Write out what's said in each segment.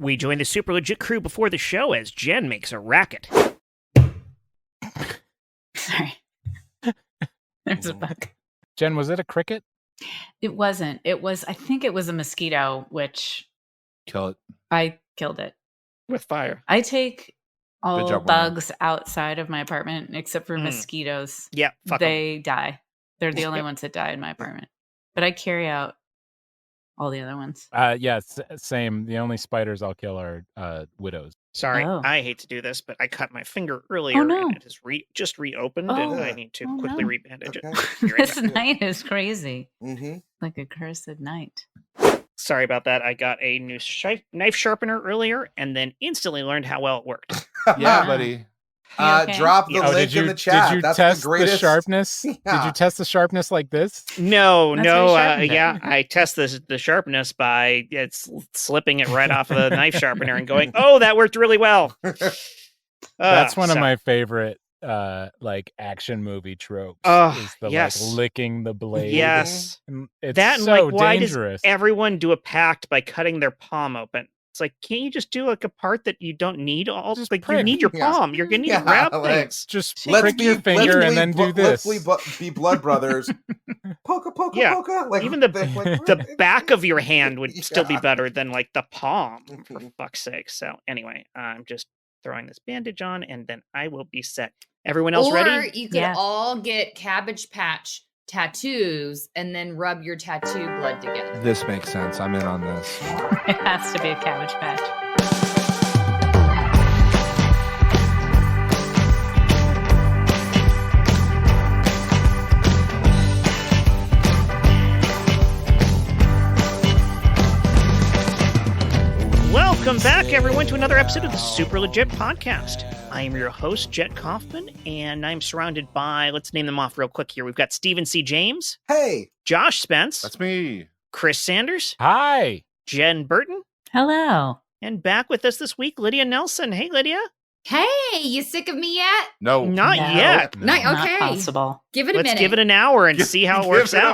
We join the super legit crew before the show as Jen makes a racket. Sorry. There's a bug. Jen, was it a cricket? It wasn't. I think it was a mosquito, which Kill it. I killed it. With fire. I take all job, bugs outside of my apartment except for mosquitoes. Yeah, fuck 'em. They die. They're the only ones that die in my apartment. But I carry out all the other ones. Yeah, same. The only spiders I'll kill are widows. Sorry, Oh. I hate to do this, but I cut my finger earlier no. and it has just reopened, and I need to quickly no. rebandage Okay. it. Be right This back. night is crazy. Mm-hmm. Like a cursed night. Sorry about that. I got a new knife sharpener earlier and then instantly learned how well it worked. Yeah, buddy. Okay? Drop the link in the chat. Did you That's test the greatest. the sharpness? Yeah. Did you test the sharpness like this? No, That's how you sharpened it. yeah, I test the sharpness by slipping it right off of the knife sharpener and going, oh, that worked really well. That's one of my favorite like action movie tropes. Is the yes. like licking the blade. Yes. And it's That and so like, why dangerous. does everyone do a pact by cutting their palm open? It's like, can't you just do like a part that you don't need? Just Like prick. you need your Yeah. palm. You're gonna need Yeah, to grab like, things. Just Let's prick be your finger let's and be then do blo- this. Let's be blood brothers. Poka, poka, Yeah. poka. Like Even the like, back of your hand would still be Yeah. better than like the palm, for fuck's sake. So anyway, I'm just throwing this bandage on, and then I will be set. Everyone else Or ready? you could Yeah. all get Cabbage Patch tattoos and then rub your tattoo blood together. This makes sense. I'm in on this. It has to be a Cabbage Patch. Welcome back, everyone, to another episode of the Super Legit Podcast. I am your host, Jet Kaufman, and I'm surrounded by, let's name them off real quick here. We've got Stephen C. James, Hey, Josh Spence, That's me. Chris Sanders, Hi. Jen Burton, Hello. and back with us this week, Lydia Nelsen. Hey, Lydia. Hey, you sick of me yet? No. Not No. yet. No. Not Not okay. possible. Give it a Let's minute. give it an hour and see how it works Give it a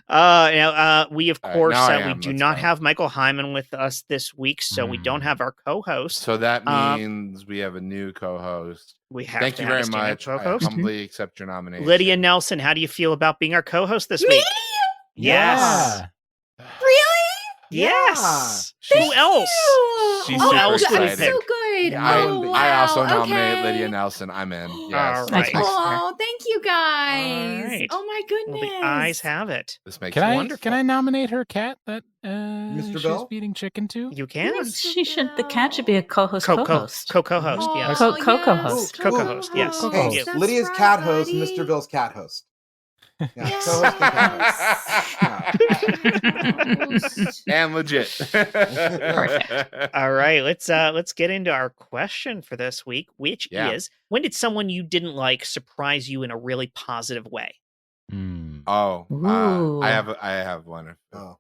out. We, of All right, course, now I we am. do Let's not go. have Michael Hyman with us this week, so we don't have our co-host. So that means we have a new co-host. We have Thank to you have very a stand-up much. I co-host. humbly accept your nomination. Lydia Nelsen, how do you feel about being our co-host this Me? week? Yes. Yeah. Really? Yes. She's- Who else? She's Who super else would we that's pick? so good. Yeah, oh, wow. I also nominate okay. Lydia Nelsen. I'm in. Yes. All This right. makes- Oh, thank you guys. All right. Oh my goodness. Well, the eyes have it. This makes Can wonderful. I nominate her cat that she's Bill? feeding chicken to? You can. Yes. The cat should be a co-host. Co-host, Oh, yes. Co-host. Co-host, yes. Hey, Yes. Lydia's That's cat right, host, buddy. Mr. Bill's cat host. Yeah, Yes. co-host and cat host. Yeah. And legit. All right, let's get into our question for this week, which Yeah. is: when did someone you didn't like surprise you in a really positive way? Oh, Ooh. I have one. Oh,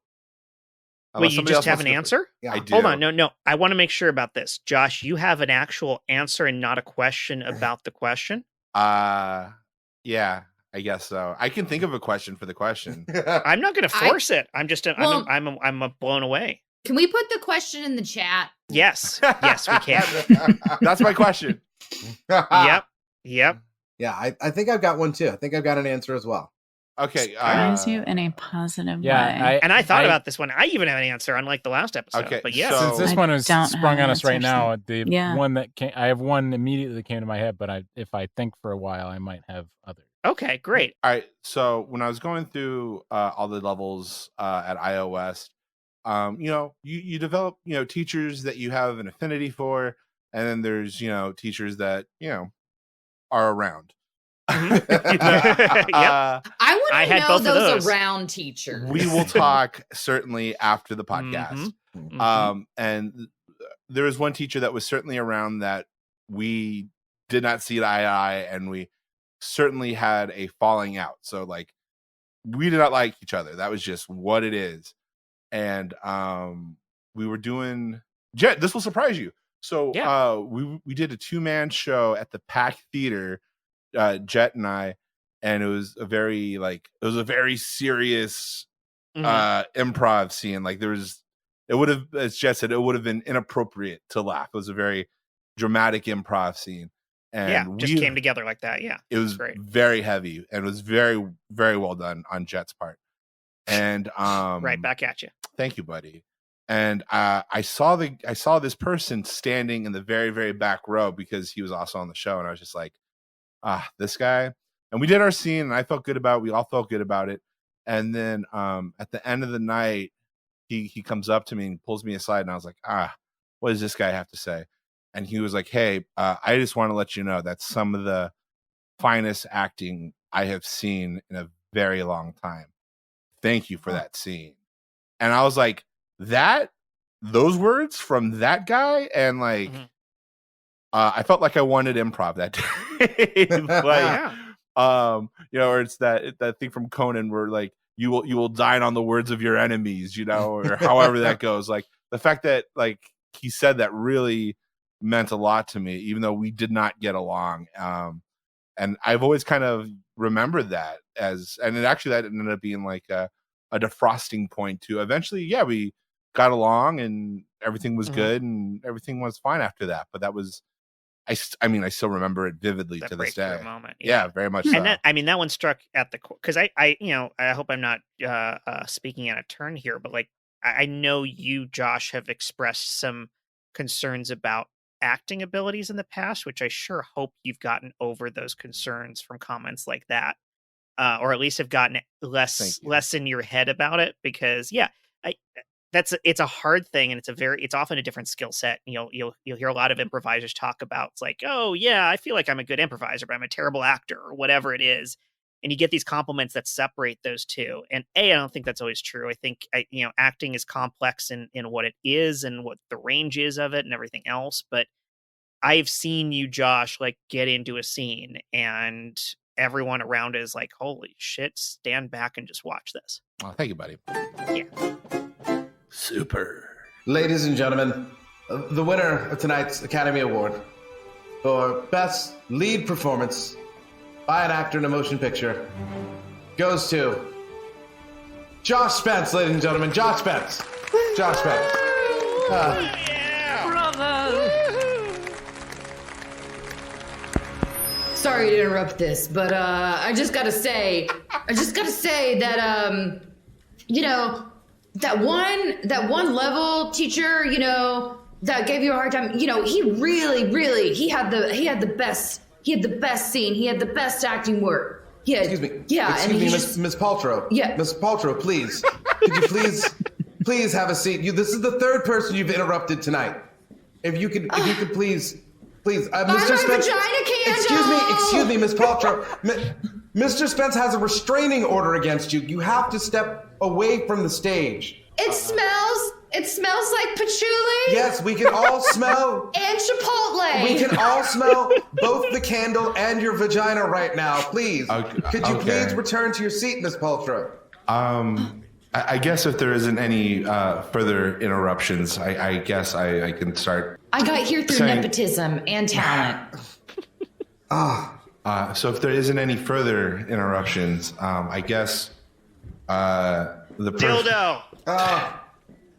Wait, you just have an answer? yeah. I do. Hold on, no. I want to make sure about this, Josh. You have an actual answer and not a question about the question. Yeah, I guess so. I can think of a question for the question. I'm not going to force it. I'm just Well- I'm blown away. Can we put the question in the chat? Yes, yes, we can. That's my question. Yep. Yeah, I think I've got one too. I think I've got an answer as well. Okay. Surprise you in a positive Yeah, way. And I thought about this one. I even have an answer, unlike the last episode. Okay, But yes. so- Since this I one is don't sprung have on an us right answer, now, the yeah. one that I have one immediately that came to my head, but if I think for a while, I might have others. Okay, great. All right. So when I was going through all the levels at iOS, you develop, teachers that you have an affinity for, and then there's, teachers that, are around. Yep. I want I to had know both of those those. around teachers. We will talk certainly after the podcast. Mhm. And there was one teacher that was certainly around that we did not see eye to eye, and we certainly had a falling out. So like we did not like each other. That was just what it is. And we were doing Jet, this will surprise you. So Yeah. we did a 2-man show at the Pack Theater, Jet and I, and it was a very serious improv scene. Like it would have, as Jet said, it would have been inappropriate to laugh. It was a very dramatic improv scene. And just came together like that. Yeah. It was great. Very heavy and it was very, very well done on Jet's part. And right back at you. Thank you, buddy. And I saw this person standing in the very, very back row because he was also on the show. And I was just like, this guy. And we did our scene and I felt good about it. We all felt good about it. And then at the end of the night, he comes up to me and pulls me aside. And I was like, what does this guy have to say? And he was like, hey, I just want to let you know that's some of the finest acting I have seen in a very long time. Thank you for that scene. And I was like, those words from that guy, and like I felt like I wanted improv that day. Or it's that thing from Conan where like you will dine on the words of your enemies, or however that goes. Like the fact that like he said that really meant a lot to me, even though we did not get along. And I've always kind of remembered that and that ended up being like a defrosting point too. Eventually, we got along and everything was good and everything was fine after that. But that was, I still remember it vividly to this day. Moment. Yeah, very much. And that one struck at the core because I hope I'm not speaking out of turn here, but like I know you, Josh, have expressed some concerns about acting abilities in the past, which I sure hope you've gotten over those concerns from comments like that, or at least have gotten less in your head about it. Because it's a hard thing, and it's often a different skill set. You'll hear a lot of improvisers talk about, it's like, oh yeah, I feel like I'm a good improviser, but I'm a terrible actor, or whatever it is. And you get these compliments that separate those two. And I don't think that's always true. I think acting is complex in what it is and what the range is of it and everything else. But I've seen you, Josh, like get into a scene and everyone around is like, holy shit, stand back and just watch this. Oh, thank you, buddy. Yeah. Super. Ladies and gentlemen, the winner of tonight's Academy Award for Best Lead Performance by an Actor in a Motion Picture goes to Josh Spence, ladies and gentlemen. Josh Spence. Josh Spence. Bravo! Sorry to interrupt this, but I just gotta say that that one level teacher, that gave you a hard time, he really he had the best scene, he had the best acting work. Yeah. Excuse me. Yeah. Excuse me, Miss Paltrow. Yeah. Miss Paltrow, please. Could you please have a seat? This is the third person you've interrupted tonight. If you could please, Mr. Spence. Excuse me, Miss Paltrow. Mr. Spence has a restraining order against you. You have to step away from the stage. It smells like patchouli. Yes, we can all smell. And Chipotle. We can all smell both the candle and your vagina right now. Please. Could you please return to your seat, Miss Paltrow? I guess if there isn't any further interruptions, I guess I can start. I got here through nepotism and talent. So if there isn't any further interruptions, I guess the dildo.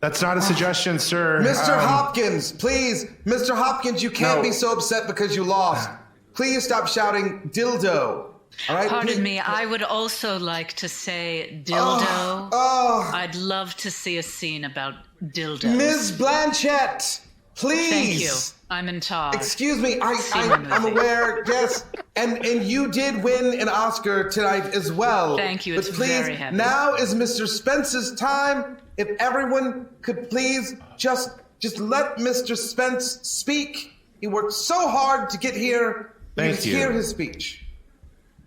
That's not a suggestion, sir. Mr. Hopkins, please. Mr. Hopkins, you can't be so upset because you lost. Please stop shouting dildo. All right? Pardon me, I would also like to say dildo. I'd love to see a scene about dildos. Ms. Blanchett, please. Thank you. I'm in charge. Excuse me, I'm aware, yes. And you did win an Oscar tonight as well. Thank you, but it's please, very heavy. now is Mr. Spence's time. If everyone could please just let Mr. Spence speak. He worked so hard to get here. Thank you. Hear his speech.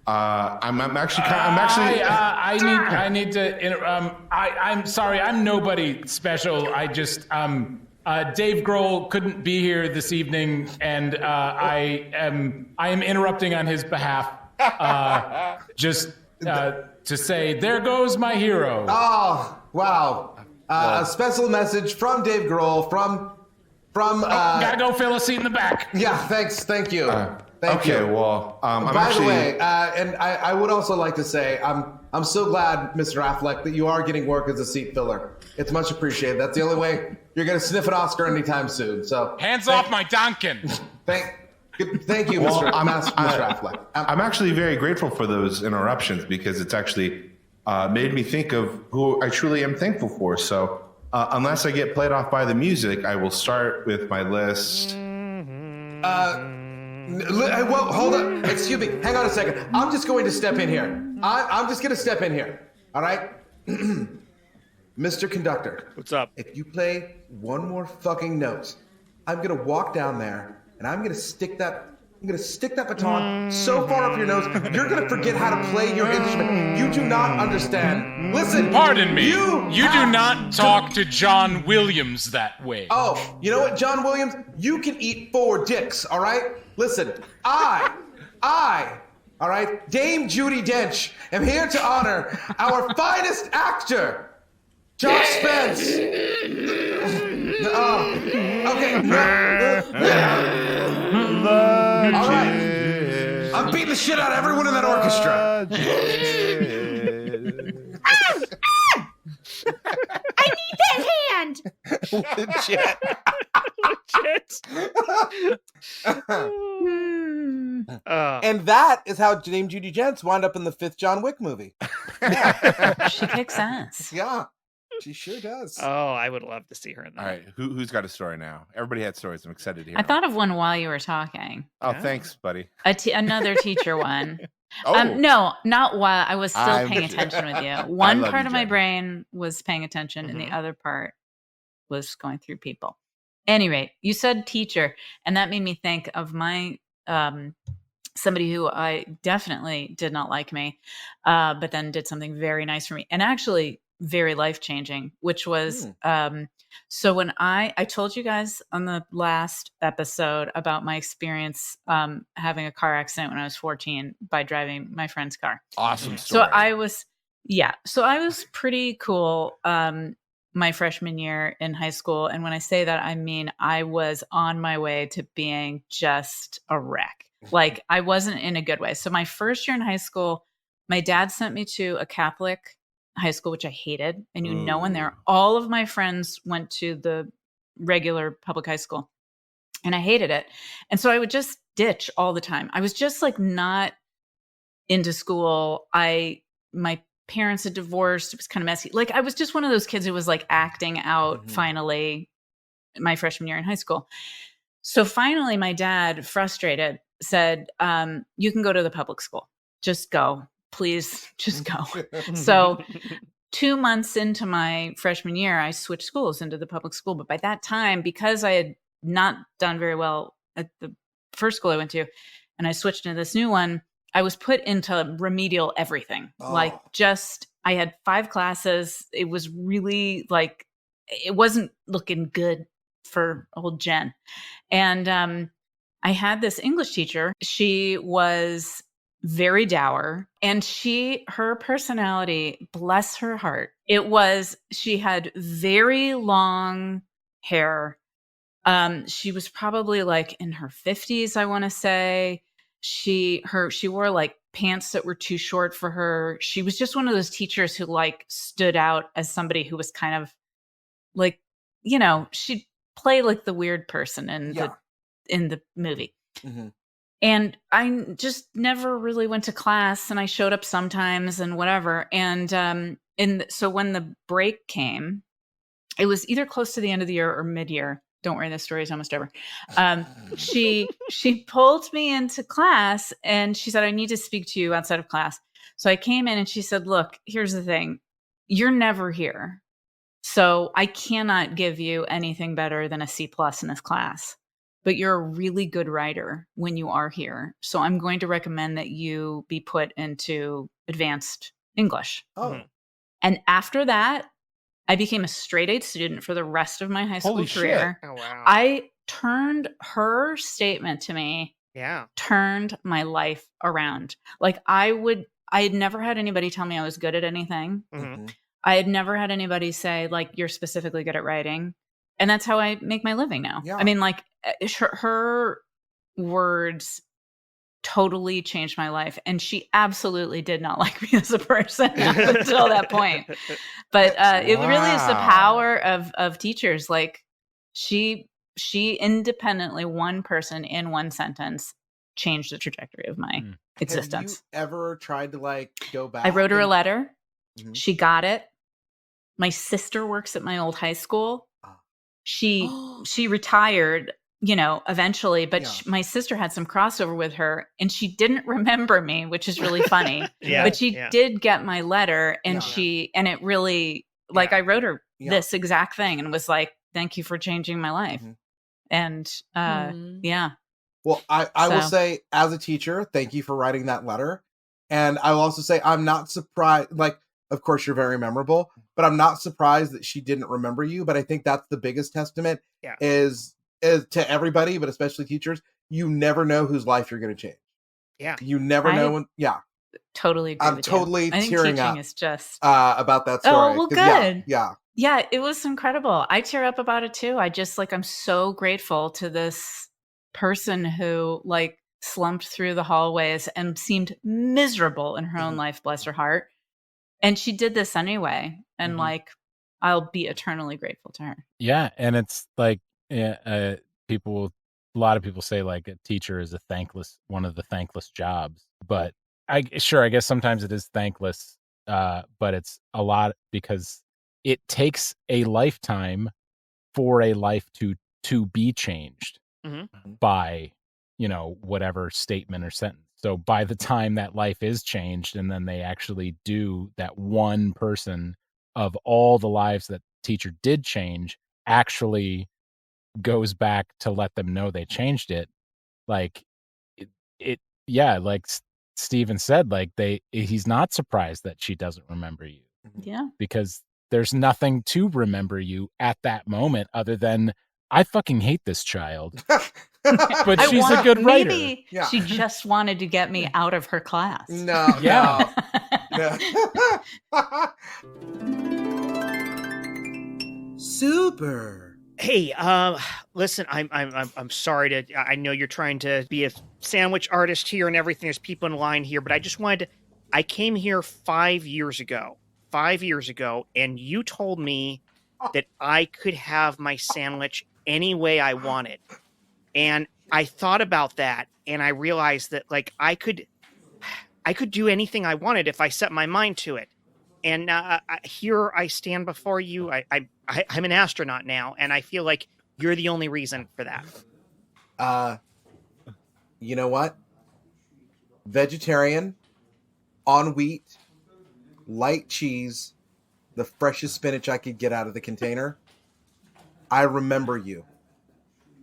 I need to. I'm sorry. I'm nobody special. I just. Dave Grohl couldn't be here this evening, and I am interrupting on his behalf. Just to say, there goes my hero. Oh, wow. A special message from Dave Grohl from gotta go fill a seat in the back. Yeah, thanks. Thank you. Thank you. Well, By the way, and I would also like to say I'm I'm so glad, Mr. Affleck, that you are getting work as a seat filler. It's much appreciated. That's the only way you're going to sniff an Oscar anytime soon. So Hands off my Duncan. Thank you, Mr. Affleck. I'm actually very grateful for those interruptions because it's actually made me think of who I truly am thankful for. So unless I get played off by the music, I will start with my list. Well, hold on. Excuse me. Hang on a second. I'm just going to step in here. I'm just going to step in here. All right? Mr. Conductor. What's up? If you play one more fucking note, I'm going to walk down there and I'm going to stick that baton so far up your nose, you're going to forget how to play your instrument. You do not understand. Listen. Pardon me. You do not talk to John Williams that way. Oh, you know what, John Williams? You can eat 4 dicks, all right? Listen, all right, Dame Judi Dench, am here to honor our finest actor, Josh Spence. Okay. All right. I'm beating the shit out of everyone in that orchestra. I need that hand. Legit. And that is how Dame Judi Dench wound up in the 5th John Wick movie. She kicks ass. Yeah, she sure does. Oh, I would love to see her in that. All right, who's got a story now? Everybody had stories. I'm excited to hear. I thought of one while you were talking. Oh, thanks, buddy. Another teacher one. Oh. No, not while I was still paying with you. attention with you. One love part you, of my Jen. brain was paying attention, and the other part was going through people. Anyway, you said teacher, and that made me think of my somebody who I definitely did not like me, but then did something very nice for me, and actually very life-changing, which was so when I told you guys on the last episode about my experience having a car accident when I was 14 by driving my friend's car. Awesome story. So I was pretty cool my freshman year in high school. And when I say that, I mean, I was on my way to being just a wreck. Like I wasn't in a good way. So my first year in high school, my dad sent me to a Catholic high school, which I hated. I knew no one there. All of my friends went to the regular public high school and I hated it. And so I would just ditch all the time. I was just like not into school. My parents had divorced. It was kind of messy. Like I was just one of those kids who was like acting out finally my freshman year in high school. So finally my dad, frustrated, said, you can go to the public school. Just go. Please just go. So 2 months into my freshman year, I switched schools into the public school. But by that time, because I had not done very well at the first school I went to, and I switched into this new one, I was put into remedial everything. Like I had 5 classes. It was really like, it wasn't looking good for old Jen. And I had this English teacher. She was very dour, and her personality, bless her heart, she had very long hair. She was probably like in her 50s, I want to say. She wore like pants that were too short for her. She was just one of those teachers who like stood out as somebody who was kind of like, you know, she'd play like the weird person in the movie. Mm-hmm. And I just never really went to class, and I showed up sometimes and whatever. And so when the break came, it was either close to the end of the year or mid-year. Don't worry, this story is almost over. She pulled me into class and she said, I need to speak to you outside of class. So I came in and she said, look, here's the thing. You're never here. So I cannot give you anything better than a C+ in this class. But you're a really good writer when you are here. So I'm going to recommend that you be put into advanced English. Oh. And after that, I became a straight A student for the rest of my high school career. Oh, wow. I turned her statement to me, turned my life around. Like I had never had anybody tell me I was good at anything. Mm-hmm. I had never had anybody say like, you're specifically good at writing. And that's how I make my living now. Yeah. I mean, like her words totally changed my life. And she absolutely did not like me as a person up until that point. But it really is the power of teachers. Like she independently, one person in one sentence changed the trajectory of my existence. Have you ever tried to like go back? I wrote her a letter. Mm-hmm. She got it. My sister works at my old high school. She retired, eventually, but my sister had some crossover with her and she didn't remember me, which is really funny. But she did get my letter and and it really, like I wrote her this exact thing and was like, thank you for changing my life. And Well, I will say as a teacher, thank you for writing that letter. And I will also say, I'm not surprised, like, of course, you're very memorable, but I'm not surprised that she didn't remember you. But I think that's the biggest testament is to everybody, but especially teachers. You never know whose life you're going to change. Yeah. You never know when. Yeah. Totally agree. I'm totally tearing up is just about that story. Oh, well, good. Yeah, it was incredible. I tear up about it too. I'm so grateful to this person who like slumped through the hallways and seemed miserable in her own life, bless her heart. And she did this anyway. And like, I'll be eternally grateful to her. Yeah. And it's like, a lot of people say like a teacher is one of the thankless jobs, but I guess sometimes it is thankless. But it's a lot because it takes a lifetime for a life to be changed by, whatever statement or sentence. So by the time that life is changed and then they actually do, that one person of all the lives that teacher did change actually goes back to let them know they changed it. Like like Steven said, like he's not surprised that she doesn't remember you. Yeah. Because there's nothing to remember you at that moment other than I fucking hate this child. But she's a good writer. Maybe she just wanted to get me out of her class. No. Super. Hey, listen, I'm sorry I know you're trying to be a sandwich artist here and everything. There's people in line here, but I just I came here 5 years ago, and you told me that I could have my sandwich any way I wanted. And I thought about that and I realized that like I could do anything I wanted if I set my mind to it. And here I stand before you. I'm an astronaut now, and I feel like you're the only reason for that. You know what? Vegetarian, on wheat, light cheese, the freshest spinach I could get out of the container. I remember you.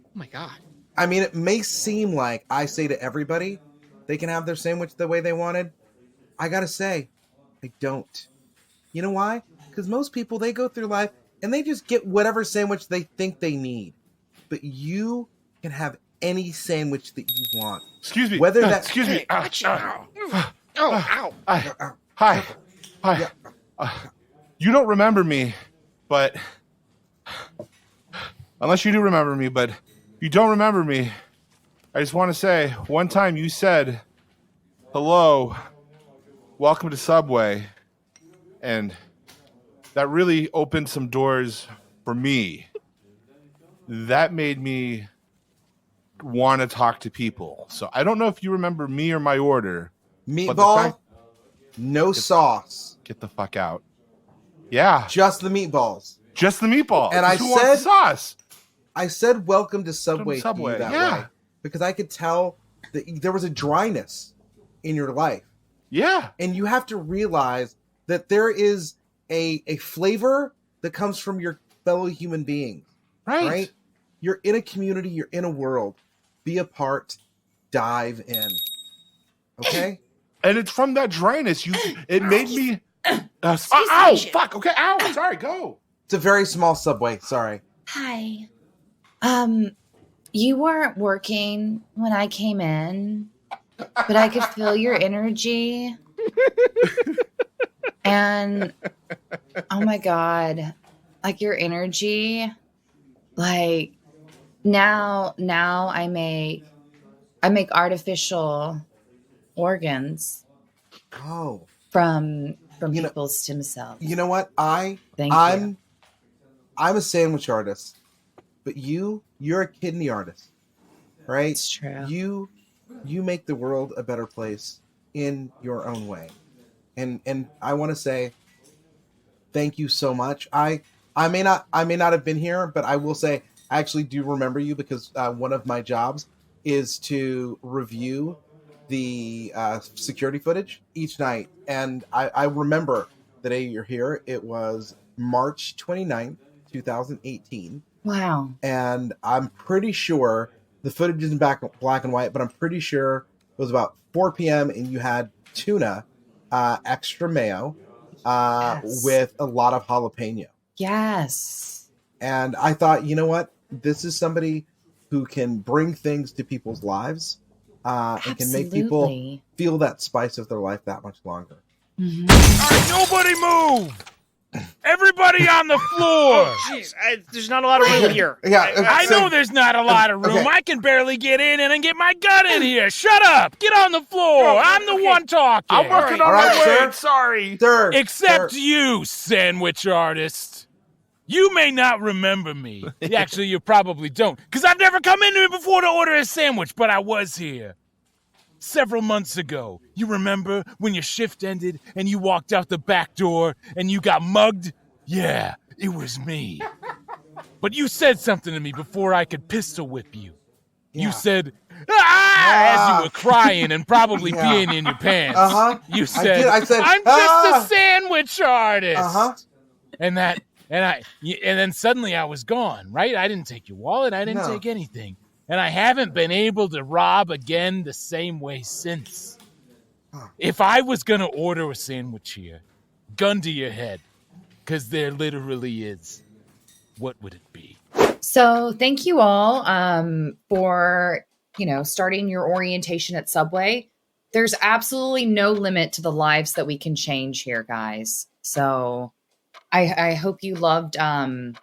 Oh my God. I mean, it may seem like I say to everybody they can have their sandwich the way they wanted. I gotta say, I don't. You know why? Because most people, they go through life and they just get whatever sandwich they think they need. But you can have any sandwich that you want. Excuse me. Whether that. Excuse me. Ow. Hi. You don't remember me, but unless you do remember me, but you don't remember me. I just want to say, one time you said, hello, welcome to Subway. And that really opened some doors for me. That made me want to talk to people. So I don't know if you remember me or my order. Meatball, no sauce. Get the fuck out. Yeah. Just the meatballs. Just the meatball. And I Who wants the sauce? I said welcome to Subway. To you that way. Because I could tell that there was a dryness in your life. Yeah. And you have to realize that there is a flavor that comes from your fellow human beings. Right? You're in a community. You're in a world. Be a part. Dive in. Okay? And it's from that dryness. It made me... ow! Fuck! Okay, ow! Sorry, go! It's a very small Subway. Sorry. Hi. You weren't working when I came in, but I could feel your energy. And oh my God, like your energy, like now I make artificial organs. Oh. From people's stem cells. You know what? I'm a sandwich artist, but you're a kidney artist, right? It's true. You make the world a better place in your own way, and I want to say thank you so much. I may not have been here, but I will say I actually do remember you because one of my jobs is to review the security footage each night, and I remember the day you're here. It was March 29th, 2018. Wow. And I'm pretty sure the footage isn't black and white, but I'm pretty sure it was about 4 p.m. and you had tuna, extra mayo, with a lot of jalapeno. Yes. And I thought, you know what? This is somebody who can bring things to people's lives. And can make people feel that spice of their life that much longer. Mm-hmm. All right, nobody move! Everybody on the floor! Jeez, there's not a lot of room here. Yeah, I know there's not a lot of room. Okay. I can barely get in and get my gut in here. Shut up! Get on the floor! I'm the one talking! I'm working on my word, sorry. Sir, Except you, sandwich artist. You may not remember me. Actually, you probably don't, because I've never come in here before to order a sandwich, but I was here several months ago. You remember when your shift ended and you walked out the back door and you got mugged? Yeah, it was me. But you said something to me before I could pistol whip you. Yeah. You said, as you were crying and probably peeing in your pants. You said, I said, I'm just a sandwich artist. And then suddenly I was gone, right? I didn't take your wallet. I didn't take anything. And I haven't been able to rob again the same way since. If I was going to order a sandwich here, gun to your head, because there literally is, what would it be? So thank you all for, starting your orientation at Subway. There's absolutely no limit to the lives that we can change here, guys. So I hope you loved, in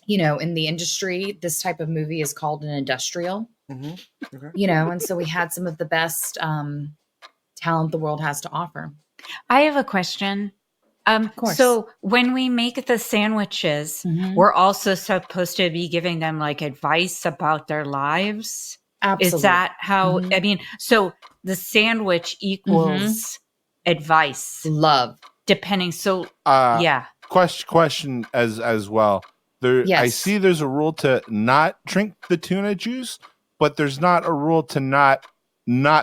the industry, this type of movie is called an industrial, okay. And so we had some of the best talent the world has to offer. I have a question. Of course. So when we make the sandwiches, we're also supposed to be giving them advice about their lives. Absolutely. Is that how, so the sandwich equals advice. Love. Depending. So, yeah. Question as well. I see there's a rule to not drink the tuna juice, but there's not a rule to not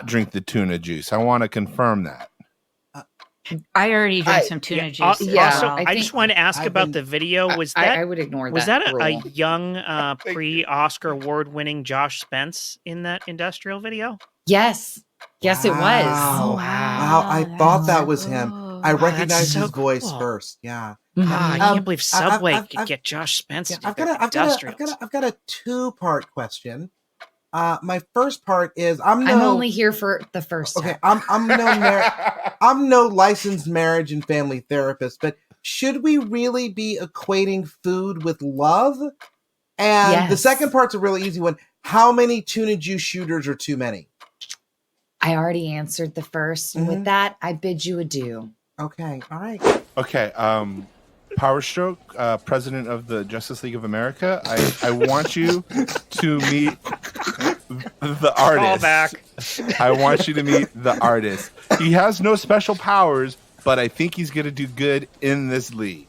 drink the tuna juice. I want to confirm that. I already drank some tuna juice. Also, I just want to ask about the video. Was that I would ignore that. Was that a young pre-Oscar award-winning Josh Spence in that industrial video? Yes. Yes, it was. Wow. I thought that was him. I recognized his voice first. Yeah. I can't believe Subway could get Josh Spence to do I've got a two-part question. My first part is I'm only here for the first. Okay, I'm no licensed marriage and family therapist, but should we really be equating food with love? And the second part's a really easy one. How many tuna juice shooters are too many? I already answered the first, and with that, I bid you adieu. Okay, all right. Okay, Power Stroke, president of the Justice League of America, I want you to meet the artist. Call back. I want you to meet the artist. He has no special powers, but I think he's going to do good in this league.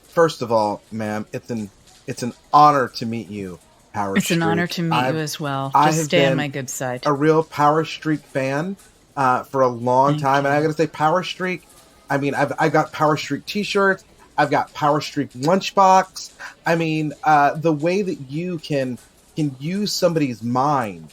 First of all, ma'am, it's an honor to meet you, Power Streak. It's an honor to meet you as well. Just stay on my good side. A real Power Streak fan for a long time, and I got to say, Power Streak. I mean, I got Power Streak T-shirts. I've got Power Streak lunchbox. I mean, the way that you can use somebody's mind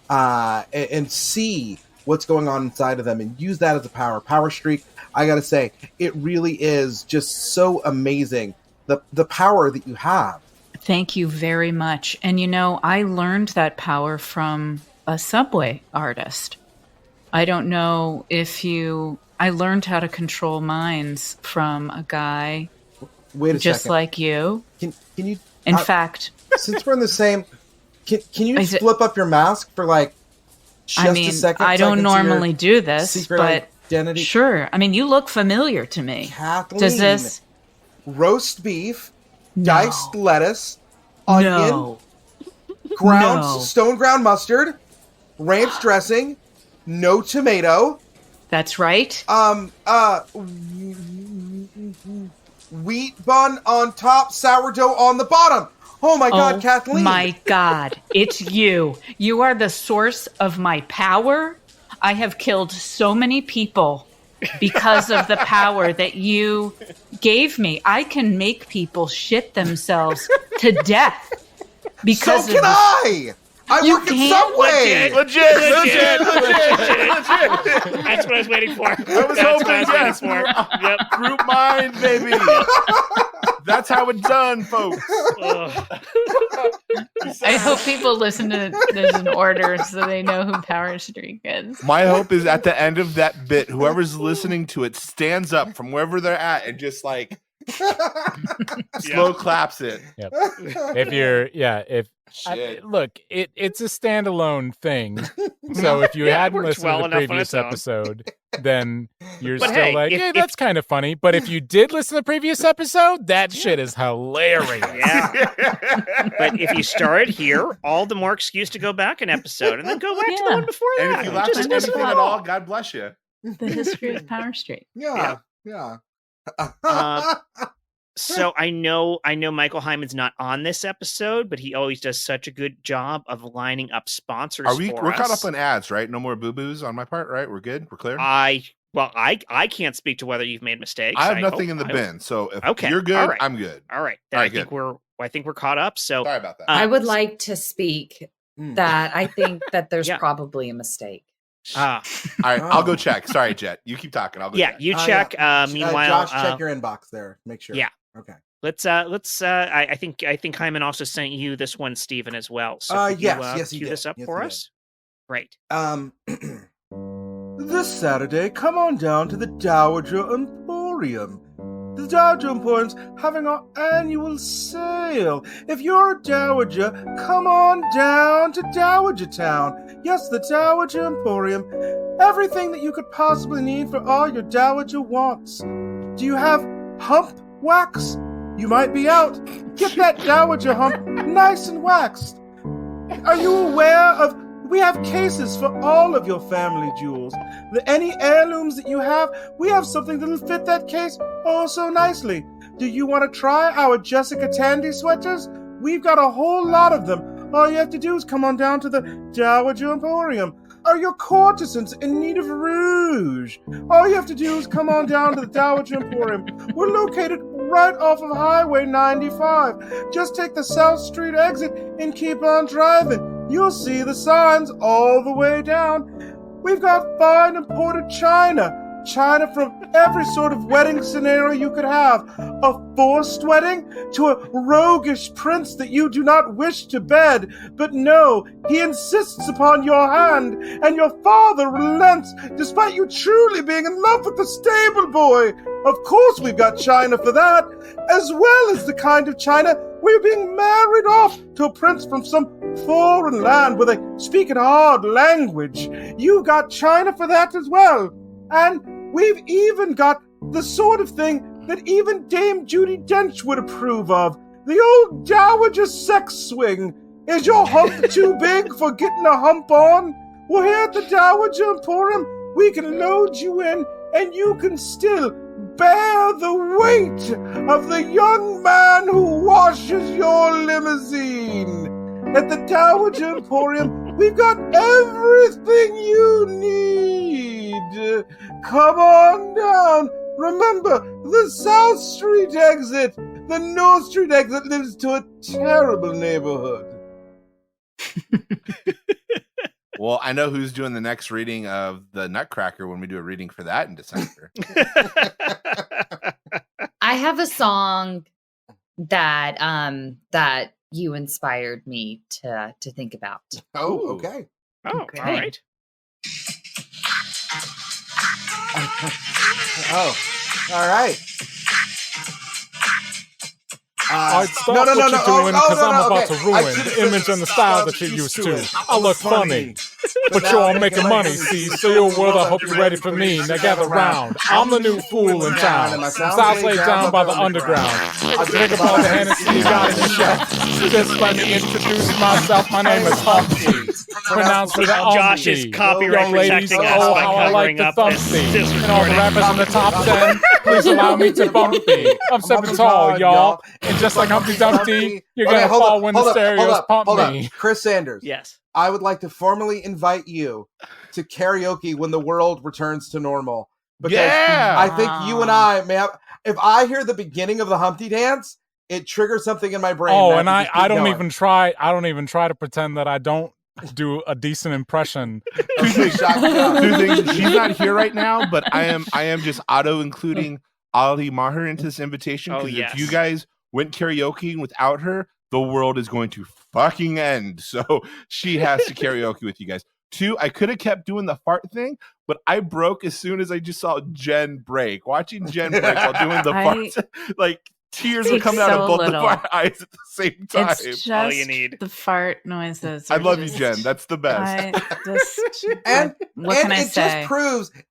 and see what's going on inside of them and use that as a power. Power Streak, I got to say, it really is just so amazing, the power that you have. Thank you very much. And I learned that power from a Subway artist. I don't know if I learned how to control minds from a guy just like you. Can you? In fact, since we're in the same, can you just flip up your mask for I mean, I don't normally do this, but identity. Sure. I mean, you look familiar to me. Kathleen, does this roast beef, diced lettuce, onion, stone ground mustard, ranch dressing, no tomato. That's right. Wheat bun on top, sourdough on the bottom. Oh my God, Kathleen. My God, it's you. You are the source of my power. I have killed so many people because of the power that you gave me. I can make people shit themselves to death because so can I. I work at Subway. Legit. That's what I was waiting for. I was hoping, yes. Yep. Group mind, baby. That's how it's done, folks. I hope people listen to this in order so they know who Power Streak is. My hope is at the end of that bit, whoever's listening to it stands up from wherever they're at and just like slow claps it. Yep. Look, it's a standalone thing. So if you hadn't listened to the previous episode, then you're still like, hey, that's kind of funny. But if you did listen to the previous episode, that shit is hilarious. Yeah. But if you started here, all the more excuse to go back an episode and then go back to the one before that. And if you laughed at anything at all, God bless you. The history of Power Streak. Yeah. So I know Michael Hyman's not on this episode, but he always does such a good job of lining up sponsors. We're caught up on ads, right? No more boo-boos on my part, right? We're good? We're clear? I can't speak to whether you've made mistakes. I have nothing in the bin, so if you're good, I'm good. All right. I think we're caught up. So sorry about that. I would like to speak that I think that there's probably a mistake. All right, I'll go check. Sorry, Jet. You keep talking. I'll go check. You check. Meanwhile, Josh, check your inbox there. Make sure. Yeah. Okay. Let's. I think Hyman also sent you this one, Stephen, as well. So yes, cue this up for us. Great. This Saturday, come on down to the Dowager Emporium. The Dowager Emporium's having our annual sale. If you're a Dowager, come on down to Dowager Town. Yes, the Dowager Emporium. Everything that you could possibly need for all your Dowager wants. Do you have hump wax? You might be out. Get that Dowager hump nice and waxed. Are you aware of we have cases for all of your family jewels. Any heirlooms that you have, we have something that'll fit that case oh so nicely. Do you want to try our Jessica Tandy sweaters? We've got a whole lot of them. All you have to do is come on down to the Dowager Emporium. Are your courtesans in need of rouge? All you have to do is come on down to the Dowager Emporium. We're located right off of Highway 95. Just take the South Street exit and keep on driving. You'll see the signs all the way down. We've got fine imported china from every sort of wedding scenario you could have. A forced wedding to a roguish prince that you do not wish to bed. But no, he insists upon your hand, and your father relents, despite you truly being in love with the stable boy. Of course we've got china for that, as well as the kind of china where you're being married off to a prince from some foreign land where they speak a hard language. You got china for that as well. And we've even got the sort of thing that even Dame Judi Dench would approve of. The old Dowager sex swing. Is your hump too big for getting a hump on? Well, here at the Dowager Emporium, we can load you in and you can still bear the weight of the young man who washes your limousine. At the Dowager Emporium, we've got everything you need. Come on down. Remember, the South Street exit. The North Street exit leads to a terrible neighborhood. Well, I know who's doing the next reading of the Nutcracker when we do a reading for that in December. I have a song that that you inspired me to think about. Oh, okay. Oh, okay. All right. Oh, all right. Stop what you're doing because I'm about to ruin the image and the style that you're used to. I look funny. But you're all making money, see? So your world, I hope you're ready for me. Now gather round. I'm the new fool in town. South laid down by the underground. I drink up all the Hennessy you got in the shelf. Just let me introduce myself. My name is Humpty. Pronounced with an Josh is copyright protecting us by covering up this and all the rappers in the top 10. Please allow me to bump me. I'm 7 tall, y'all. And just like Humpty Dumpty, you're gonna fall when the stereos pump me. Chris Sanders. Yes. I would like to formally invite you to karaoke when the world returns to normal. Because I think you and I may have, if I hear the beginning of the Humpty dance, it triggers something in my brain. Oh, and I don't even try to pretend that I don't do a decent impression. Two things. She's not here right now, but I am just auto including Ali Maher into this invitation, because if you guys went karaoke without her, the world is going to fucking end. So she has to karaoke with you guys. 2, I could have kept doing the fart thing, but I broke as soon as I just saw Jen break. Watching Jen break while doing the farts, like tears were coming out of both of our eyes at the same time. It's just all you need. The fart noises. I love you, Jen. That's the best. What can I say?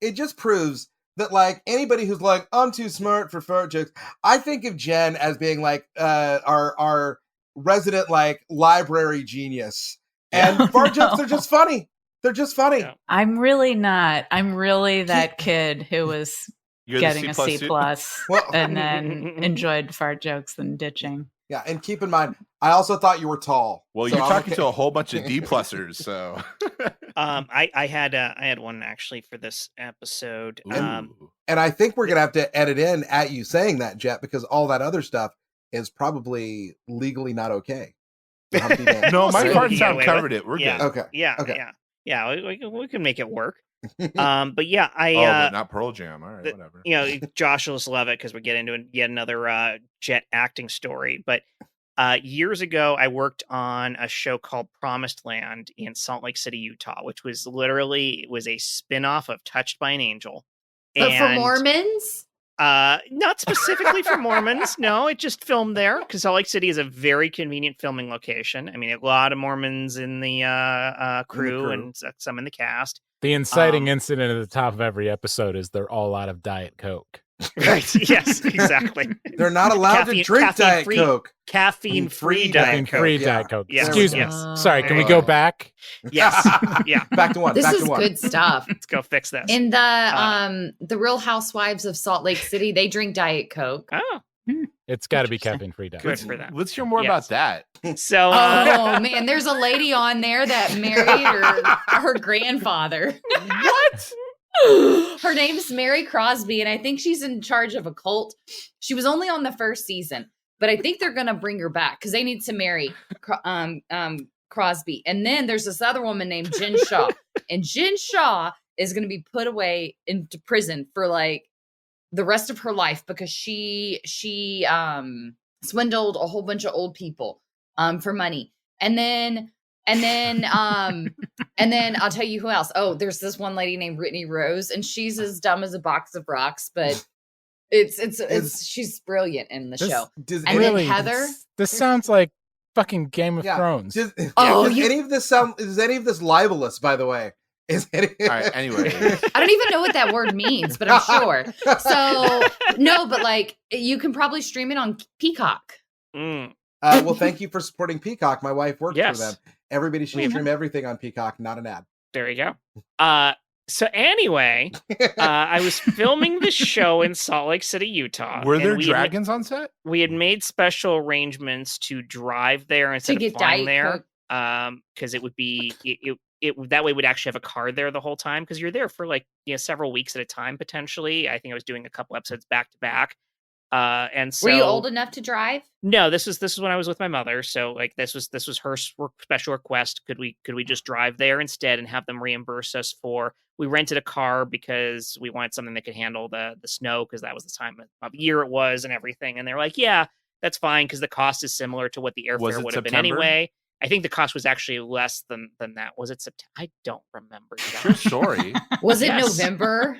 It just proves that, like, anybody who's like, I'm too smart for fart jokes, I think of Jen as being like our resident like library genius. And fart jokes, they're just funny. They're just funny. Yeah. I'm really not. I'm really that kid who was getting a C plus and then enjoyed fart jokes and ditching. Yeah, and keep in mind, I also thought you were tall. Well, you're talking to a whole bunch of D plussers, so. I had one actually for this episode. And I think we're gonna have to edit in at you saying that, Jet, because all that other stuff is probably legally not okay. No, my part sound covered it. We're good. Okay. Yeah. We can make it work. But yeah, but not Pearl Jam. All right, whatever. You know, Josh will just love it because we get into yet another Jet acting story. But years ago, I worked on a show called Promised Land in Salt Lake City, Utah, which was literally a spin-off of Touched by an Angel. But for Mormons? Not specifically for Mormons. No, it just filmed there because Salt Lake City is a very convenient filming location. I mean, a lot of Mormons in the crew and some in the cast. The inciting incident at the top of every episode is they're all out of Diet Coke. Right. Yes, exactly. They're not allowed to drink Diet Coke. Caffeine-free Diet Coke. Diet Coke. Yes. Excuse me. Sorry, can we go back? Yes. Yeah. Back to one. This back is to one. good stuff. Let's go fix this. In the Real Housewives of Salt Lake City, they drink Diet Coke. Oh. It's got to be caffeine-free Diet Coke. Good for that. Let's hear more about that. So, oh man, there's a lady on there that married her grandfather. What? Her name's Mary Crosby, and I think she's in charge of a cult. She was only on the first season, but I think they're gonna bring her back because they need to marry Crosby. And then there's this other woman named Jen Shaw, and Jen Shaw is gonna be put away into prison for like the rest of her life because she swindled a whole bunch of old people for money. And then I'll tell you who else. Oh, there's this one lady named Brittany Rose, and she's as dumb as a box of rocks, but she's brilliant in the show. And then Heather. This sounds like fucking Game of Thrones. Does any of this libelous, by the way? All right, anyway. I don't even know what that word means, but I'm sure. So no, but like you can probably stream it on Peacock. Well, thank you for supporting Peacock. My wife works for them. Everybody should stream everything on Peacock, not an ad. There you go. So anyway, I was filming the show in Salt Lake City, Utah. Were there dragons on set? We had made special arrangements to drive there instead of flying there. Because it would be it that way we'd actually have a car there the whole time because you're there for like several weeks at a time potentially. I think I was doing a couple episodes back to back. And so were you old enough to drive? No, this is when I was with my mother. So like this was her special request. Could we just drive there instead and have them reimburse us for? We rented a car because we wanted something that could handle the snow because that was the time of year it was and everything. And they're like, yeah, that's fine because the cost is similar to what the airfare would have been anyway. I think the cost was actually less than that. Was it September? I don't remember. True story. Was it November?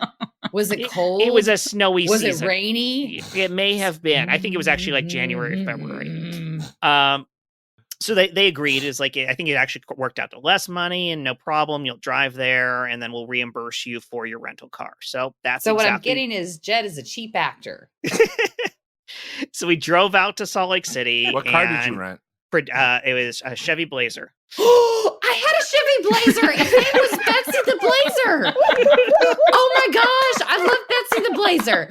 Was it cold? It was a snowy season. Was it rainy? It may have been. I think it was actually like January or February. So they agreed. Is like, I think it actually worked out to less money and no problem. You'll drive there and then we'll reimburse you for your rental car. So that's what I'm getting is Jed is a cheap actor. So we drove out to Salt Lake City. What car did you rent? It was a Chevy Blazer. I had a Chevy Blazer. His name was Betsy the Blazer. Oh my gosh, I love Betsy the Blazer.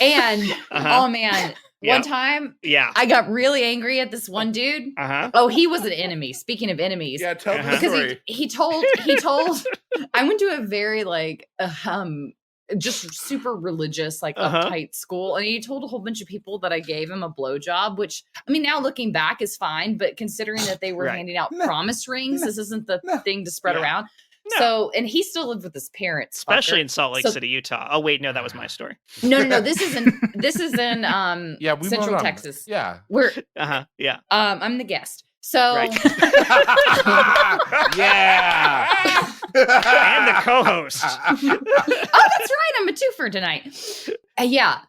And oh man, one time, I got really angry at this one dude. Oh, he was an enemy. Speaking of enemies, tell the story. He told. I went to a very just super religious, uptight school. And he told a whole bunch of people that I gave him a blowjob, which, I mean, now looking back is fine, but considering that they were handing out promise rings, this isn't the thing to spread around. No. So, and he still lived with his parents. Especially in Salt Lake City, Utah. Oh, wait, no, that was my story. No. This is in Central Texas. Yeah. We're, yeah. I'm the guest. So, right. Yeah. And the co-host. Oh, that's right. I'm a twofer tonight. Yeah.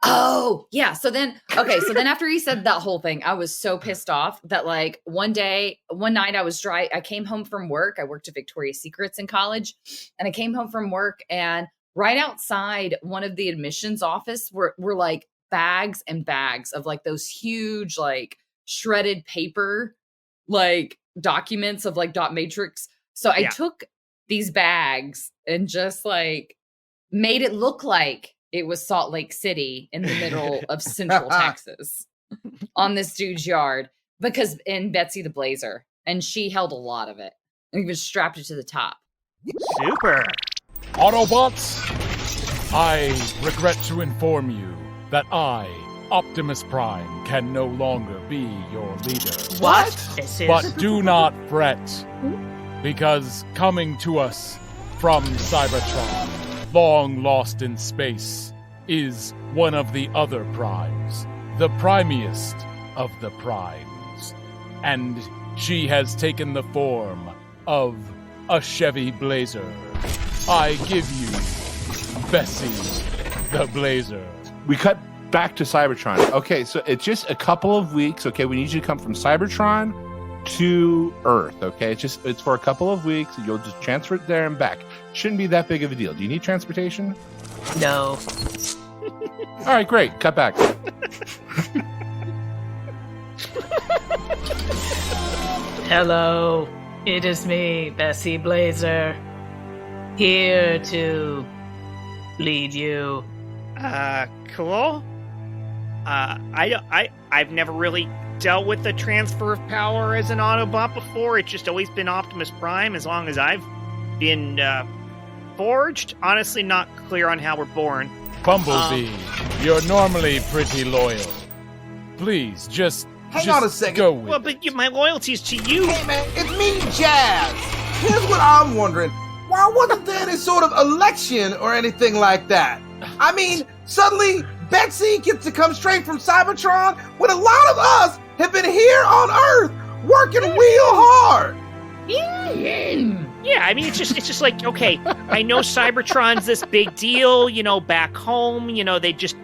Oh, yeah. So then after he said that whole thing, I was so pissed off that one night I came home from work. I worked at Victoria's Secrets in college, and I came home from work, and right outside one of the admissions office were bags and bags of those huge, shredded paper, documents of dot matrix. So I took these bags and just made it look like it was Salt Lake City in the middle of Central Texas on this dude's yard in Betsy the Blazer. And she held a lot of it and even strapped it to the top. Super. Autobots, I regret to inform you that I, Optimus Prime, can no longer be your leader. What? But do not fret, because coming to us from Cybertron, long lost in space, is one of the other primes, the primiest of the primes. And she has taken the form of a Chevy Blazer. I give you Bessie the Blazer. We cut back to Cybertron. Okay, so it's just a couple of weeks. Okay, we need you to come from Cybertron to Earth. Okay, it's for a couple of weeks. You'll just transfer it there and back. Shouldn't be that big of a deal. Do you need transportation? No. All right, great. Cut back. Hello, it is me, Bessie Blazer, here to lead you. Cool. I've never really dealt with the transfer of power as an Autobot before. It's just always been Optimus Prime as long as I've been forged. Honestly, not clear on how we're born. Bumblebee, you're normally pretty loyal. Please, just hang on a second. Go with but my loyalty's to you. Hey, man, it's me, Jazz. Here's what I'm wondering. Why wasn't there any sort of election or anything like that? I mean, suddenly Betsy gets to come straight from Cybertron when a lot of us have been here on Earth working real hard. Yeah, I mean, it's just okay, I know Cybertron's this big deal, back home, they just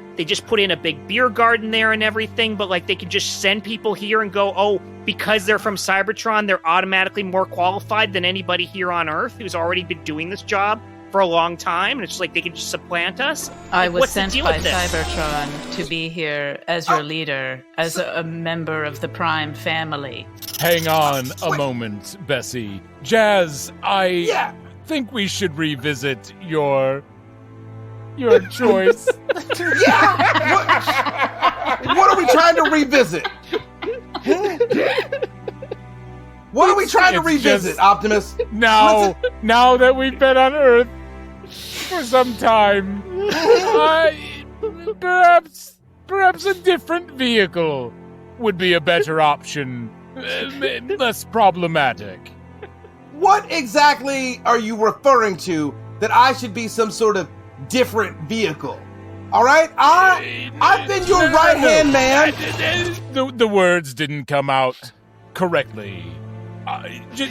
put in a big beer garden there and everything, but they could just send people here and go, oh, because they're from Cybertron, they're automatically more qualified than anybody here on Earth who's already been doing this job for a long time, and it's just they can just supplant us. I was sent by Cybertron to be here as your leader, as a member of the Prime family. Hang on a moment, Bessie. Jazz, I think we should revisit your choice. What are we trying to revisit? What are we trying to revisit, Optimus? Now that we've been on Earth for some time, perhaps a different vehicle would be a better option, less problematic. What exactly are you referring to that I should be some sort of different vehicle? All right, I've been your right-hand man. The words didn't come out correctly.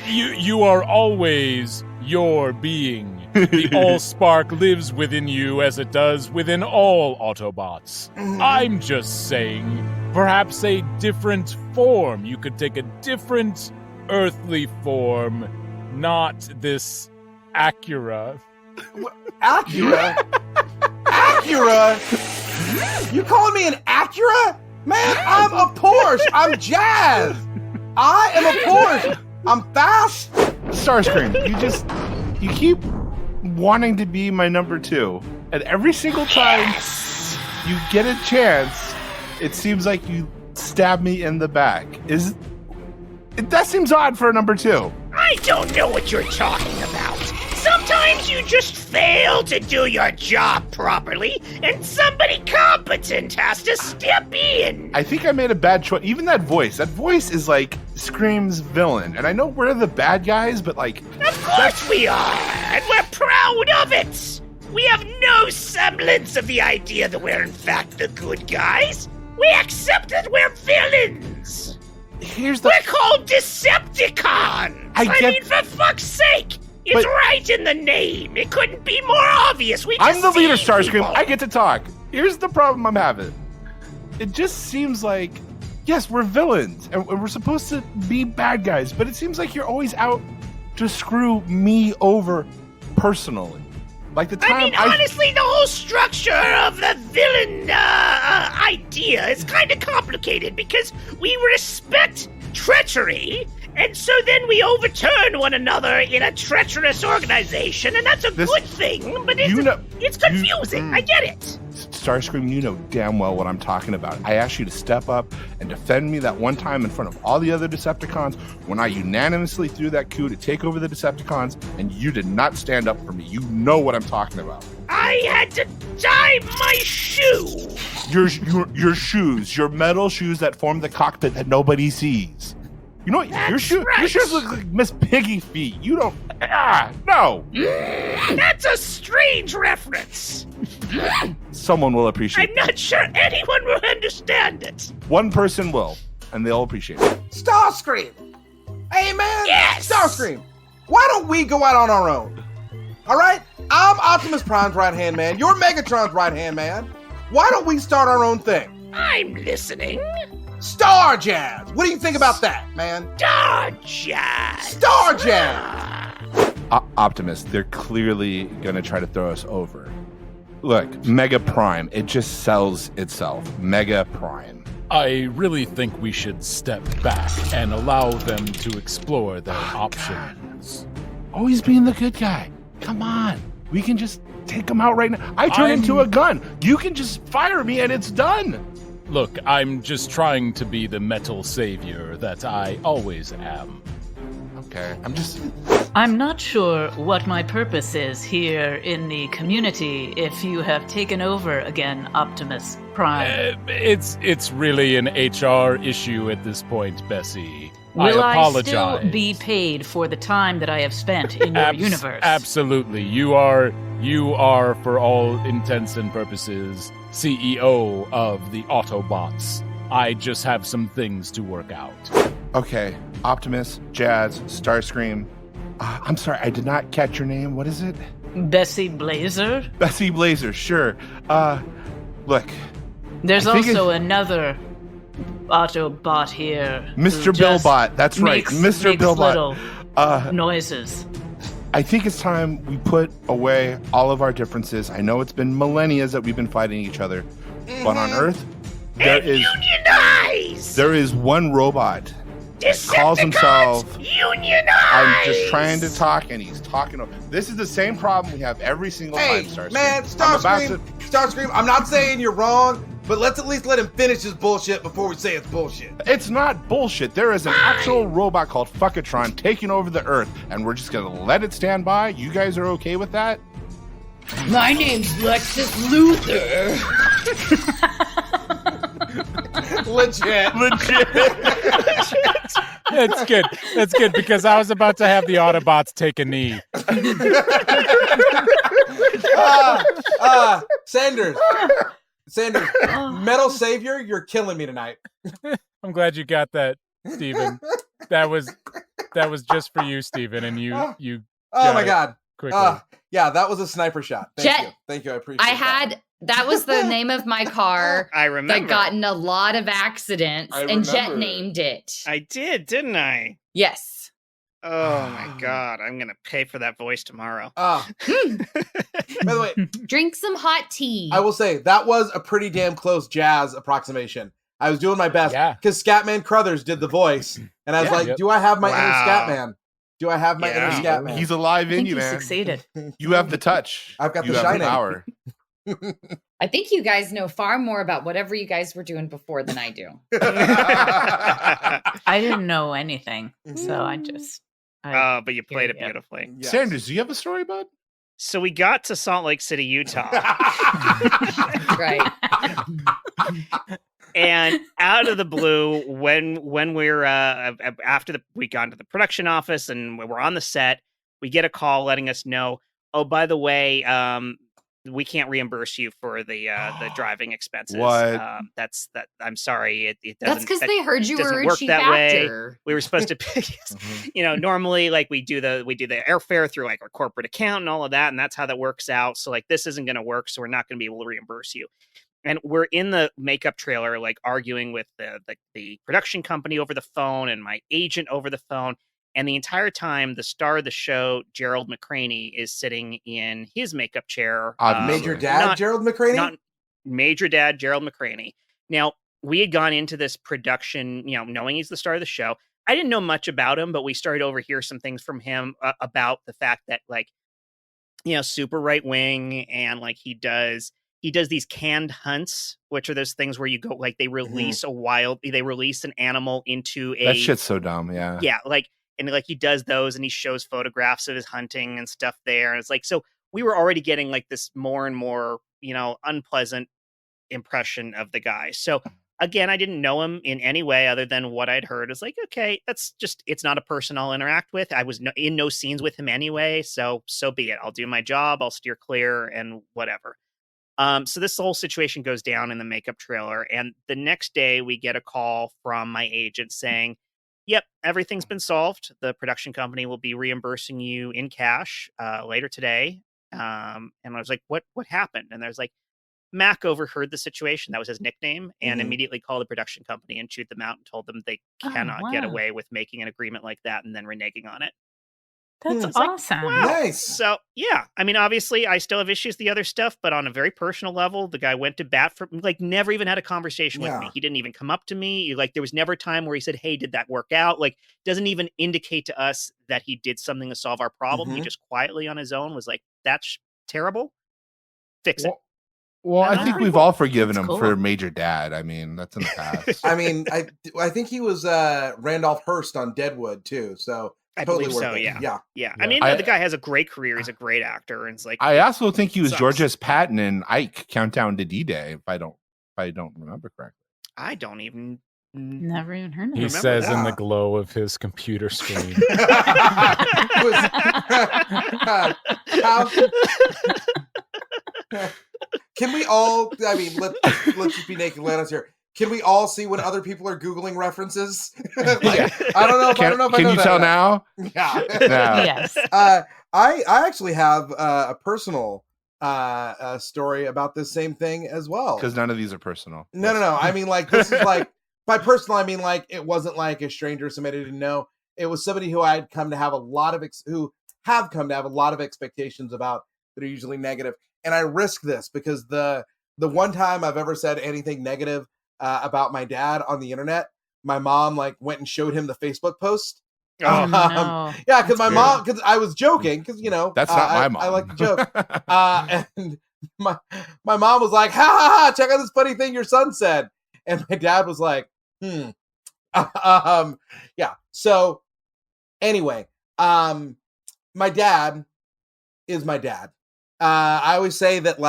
You are always your being. The Allspark lives within you as it does within all Autobots. I'm just saying, perhaps a different form. You could take a different earthly form, not this Acura. Acura? Acura? You calling me an Acura? Man, I'm a Porsche. I'm Jazz. I am a Porsche. I'm fast. Starscream, you keep wanting to be my number 2. And every single time you get a chance, it seems like you stab me in the back. That seems odd for a number 2. I don't know what you're talking about. Sometimes you just fail to do your job properly, and somebody competent has to step in. I think I made a bad choice. Even that voice is like Scream's villain. And I know we're the bad guys, but like... Of course we are, and we're proud of it. We have no semblance of the idea that we're in fact the good guys. We accept that we're villains. We're called Decepticons. I mean, for fuck's sake. It's right in the name. It couldn't be more obvious. I'm the leader, Starscream. I get to talk. Here's the problem I'm having. It just seems like, yes, we're villains, and we're supposed to be bad guys, but it seems like you're always out to screw me over personally. Like the time I mean, honestly, the whole structure of the villain idea is kind of complicated because we respect treachery, and so then we overturn one another in a treacherous organization, and that's a good thing, but it's confusing. I get it. Starscream, you know damn well what I'm talking about. I asked you to step up and defend me that one time in front of all the other Decepticons when I unanimously threw that coup to take over the Decepticons, and you did not stand up for me. You know what I'm talking about. I had to tie my shoe. Your shoes, your metal shoes that form the cockpit that nobody sees. You know what? Your shoes look like Miss Piggy feet. You don't... no. That's a strange reference. Someone will appreciate I'm not sure anyone will understand it. One person will, and they'll appreciate it. Starscream! Hey, man! Yes! Starscream! Why don't we go out on our own? All right? I'm Optimus Prime's right-hand man. You're Megatron's right-hand man. Why don't we start our own thing? I'm listening. Star Jazz! What do you think about that, man? Star Jazz! Star Jazz! Optimus, they're clearly going to try to throw us over. Look, Mega Prime, it just sells itself. Mega Prime. I really think we should step back and allow them to explore their options. God. Always being the good guy. Come on. We can just take them out right now. I turn into a gun. You can just fire me and it's done. Look, I'm just trying to be the metal savior that I always am. Okay, I'm not sure what my purpose is here in the community if you have taken over again, Optimus Prime. It's really an HR issue at this point, Bessie. Will I apologize. I still be paid for the time that I have spent in your universe? Absolutely. You are, for all intents and purposes, CEO of the Autobots. I just have some things to work out. Okay, Optimus, Jazz, Starscream. I'm sorry, I did not catch your name. What is it? Bessie Blazer? Bessie Blazer, sure. Look. There's also another Autobot here. Mr. Billbot, that's right. Mr. Billbot. Little noises. I think it's time we put away all of our differences. I know it's been millennia that we've been fighting each other, but on Earth, there is one robot that calls himself Unionize! I'm just trying to talk, and he's talking. This is the same problem we have every single time, Starscream. Man, Starscream, I'm not saying you're wrong, but let's at least let him finish his bullshit before we say it's bullshit. It's not bullshit. There is an actual robot called Fuckatron taking over the Earth, and we're just going to let it stand by. You guys are okay with that? My name's Lexus Luthor. Legit. That's good. That's good because I was about to have the Autobots take a knee. Sanders, Metal Savior, you're killing me tonight. I'm glad you got that, Steven. That was just for you, Steven, and you oh my God. Quickly. Yeah, that was a sniper shot. Thank you. I appreciate it. That was the name of my car. I remember. That got in a lot of accidents, and Jet named it. I did, didn't I? Yes. Oh my God! I'm gonna pay for that voice tomorrow. By the way, drink some hot tea. I will say that was a pretty damn close jazz approximation. I was doing my best because Scatman Crothers did the voice, and I was like, "Do I have my inner Scatman? Do I have my inner Scatman?" He's alive in you, man. Succeeded. You have the touch. I've got you the have shining. The power. I think you guys know far more about whatever you guys were doing before than I do. I didn't know anything, so I just. But you played it beautifully. Yes. Sanders, do you have a story, bud? So we got to Salt Lake City, Utah. Right. And out of the blue, when we're after we got into the production office and we're on the set, we get a call letting us know, oh, by the way, we can't reimburse you for the driving expenses. What? That's that. I'm sorry. It doesn't. That's because they heard you were a work cheap that actor. way. We were supposed to pay. Normally, like we do the airfare through like our corporate account and all of that, and that's how that works out. So like this isn't going to work. So we're not going to be able to reimburse you. And we're in the makeup trailer, like arguing with the production company over the phone and my agent over the phone. And the entire time, the star of the show, Gerald McCraney, is sitting in his makeup chair. Major Dad Gerald McCraney? Not Major Dad Gerald McCraney. Now, we had gone into this production, knowing he's the star of the show. I didn't know much about him, but we started to overhear some things from him about the fact that, super right wing, and like he does these canned hunts, which are those things where you go, like they release they release an animal into a. That shit's so dumb. Yeah. Yeah, and he does those, and he shows photographs of his hunting and stuff there. And it's like, so we were already getting like this more and more, unpleasant impression of the guy. So again, I didn't know him in any way other than what I'd heard. It's like, okay, it's not a person I'll interact with. I was in no scenes with him anyway. So be it. I'll do my job. I'll steer clear and whatever. So this whole situation goes down in the makeup trailer. And the next day we get a call from my agent saying, yep, everything's been solved. The production company will be reimbursing you in cash later today. And I was like, what happened? And there's like, Mac overheard the situation. That was his nickname, and immediately called the production company and chewed them out and told them they cannot get away with making an agreement like that and then reneging on it. That's awesome. Wow. Nice. So, yeah. I mean, obviously, I still have issues with the other stuff, but on a very personal level, the guy went to bat for, never even had a conversation with me. He didn't even come up to me. There was never a time where he said, hey, did that work out? Doesn't even indicate to us that he did something to solve our problem. He just quietly on his own was like, that's terrible. Fix it. Well, I think we've all forgiven him for Major Dad. I mean, that's in the past. I mean, I think he was Randolph Hearst on Deadwood, too, so... I totally believe so, yeah. I mean, the guy has a great career. He's a great actor, and it's like I also think he was Georges Patton in Ike Countdown to D-Day. If I don't remember correctly, I don't even never even heard of him. He says in the glow of his computer screen. Can we all? I mean, let's just be naked, let us here. Can we all see when other people are Googling references? I don't know if I know Can you tell now? Yeah. No. Yes. I actually have a personal story about this same thing as well. Because none of these are personal. No. I mean, this is by personal. I mean, it wasn't like a stranger, somebody I didn't know. It was somebody who I'd come to have a lot of who have come to have a lot of expectations about that are usually negative. And I risk this because the one time I've ever said anything negative about my dad on the internet, my mom went and showed him the Facebook post. Oh, no. Yeah, because mom, because I was joking, because that's not my mom. I like to joke, and my mom was like, "Ha ha ha! Check out this funny thing your son said," and my dad was like, Yeah. So anyway, my dad is my dad. I always say that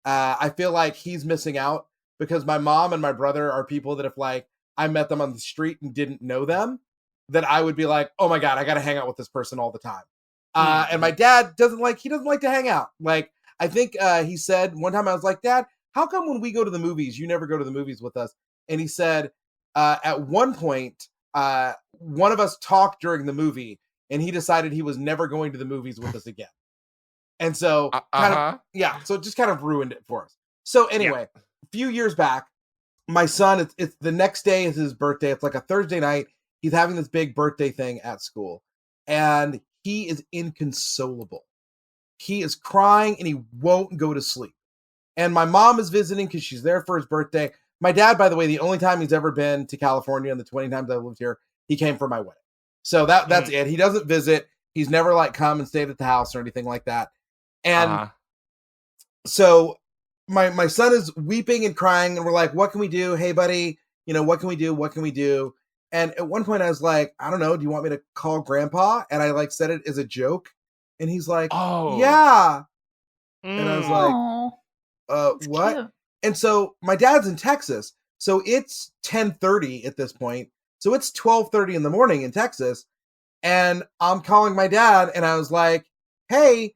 I feel like he's missing out. Because my mom and my brother are people that if I met them on the street and didn't know them, that I would be like, oh my God, I got to hang out with this person all the time. And my dad doesn't like to hang out. I think he said one time I was like, Dad, how come when we go to the movies, you never go to the movies with us? And he said, at one point, one of us talked during the movie and he decided he was never going to the movies with us again. And so so it just kind of ruined it for us. So anyway, a few years back, my son, it's the next day is his birthday. It's like a Thursday night. He's having this big birthday thing at school, and he is inconsolable. He is crying and he won't go to sleep. And my mom is visiting because she's there for his birthday. My dad, by the way, the only time he's ever been to California and the 20 times I've lived here, he came for my wedding. So that's it. He doesn't visit. He's never like come and stayed at the house or anything like that. And so my son is weeping and crying, and we're like, what can we do? Hey, buddy, what can we do? What can we do? And at one point I was like, I don't know. Do you want me to call grandpa? And I like said it as a joke. And he's like, oh, yeah. And I was like, what? Cute. And so my dad's in Texas. So it's 10:30 at this point. So it's 12:30 in the morning in Texas. And I'm calling my dad and I was like, hey,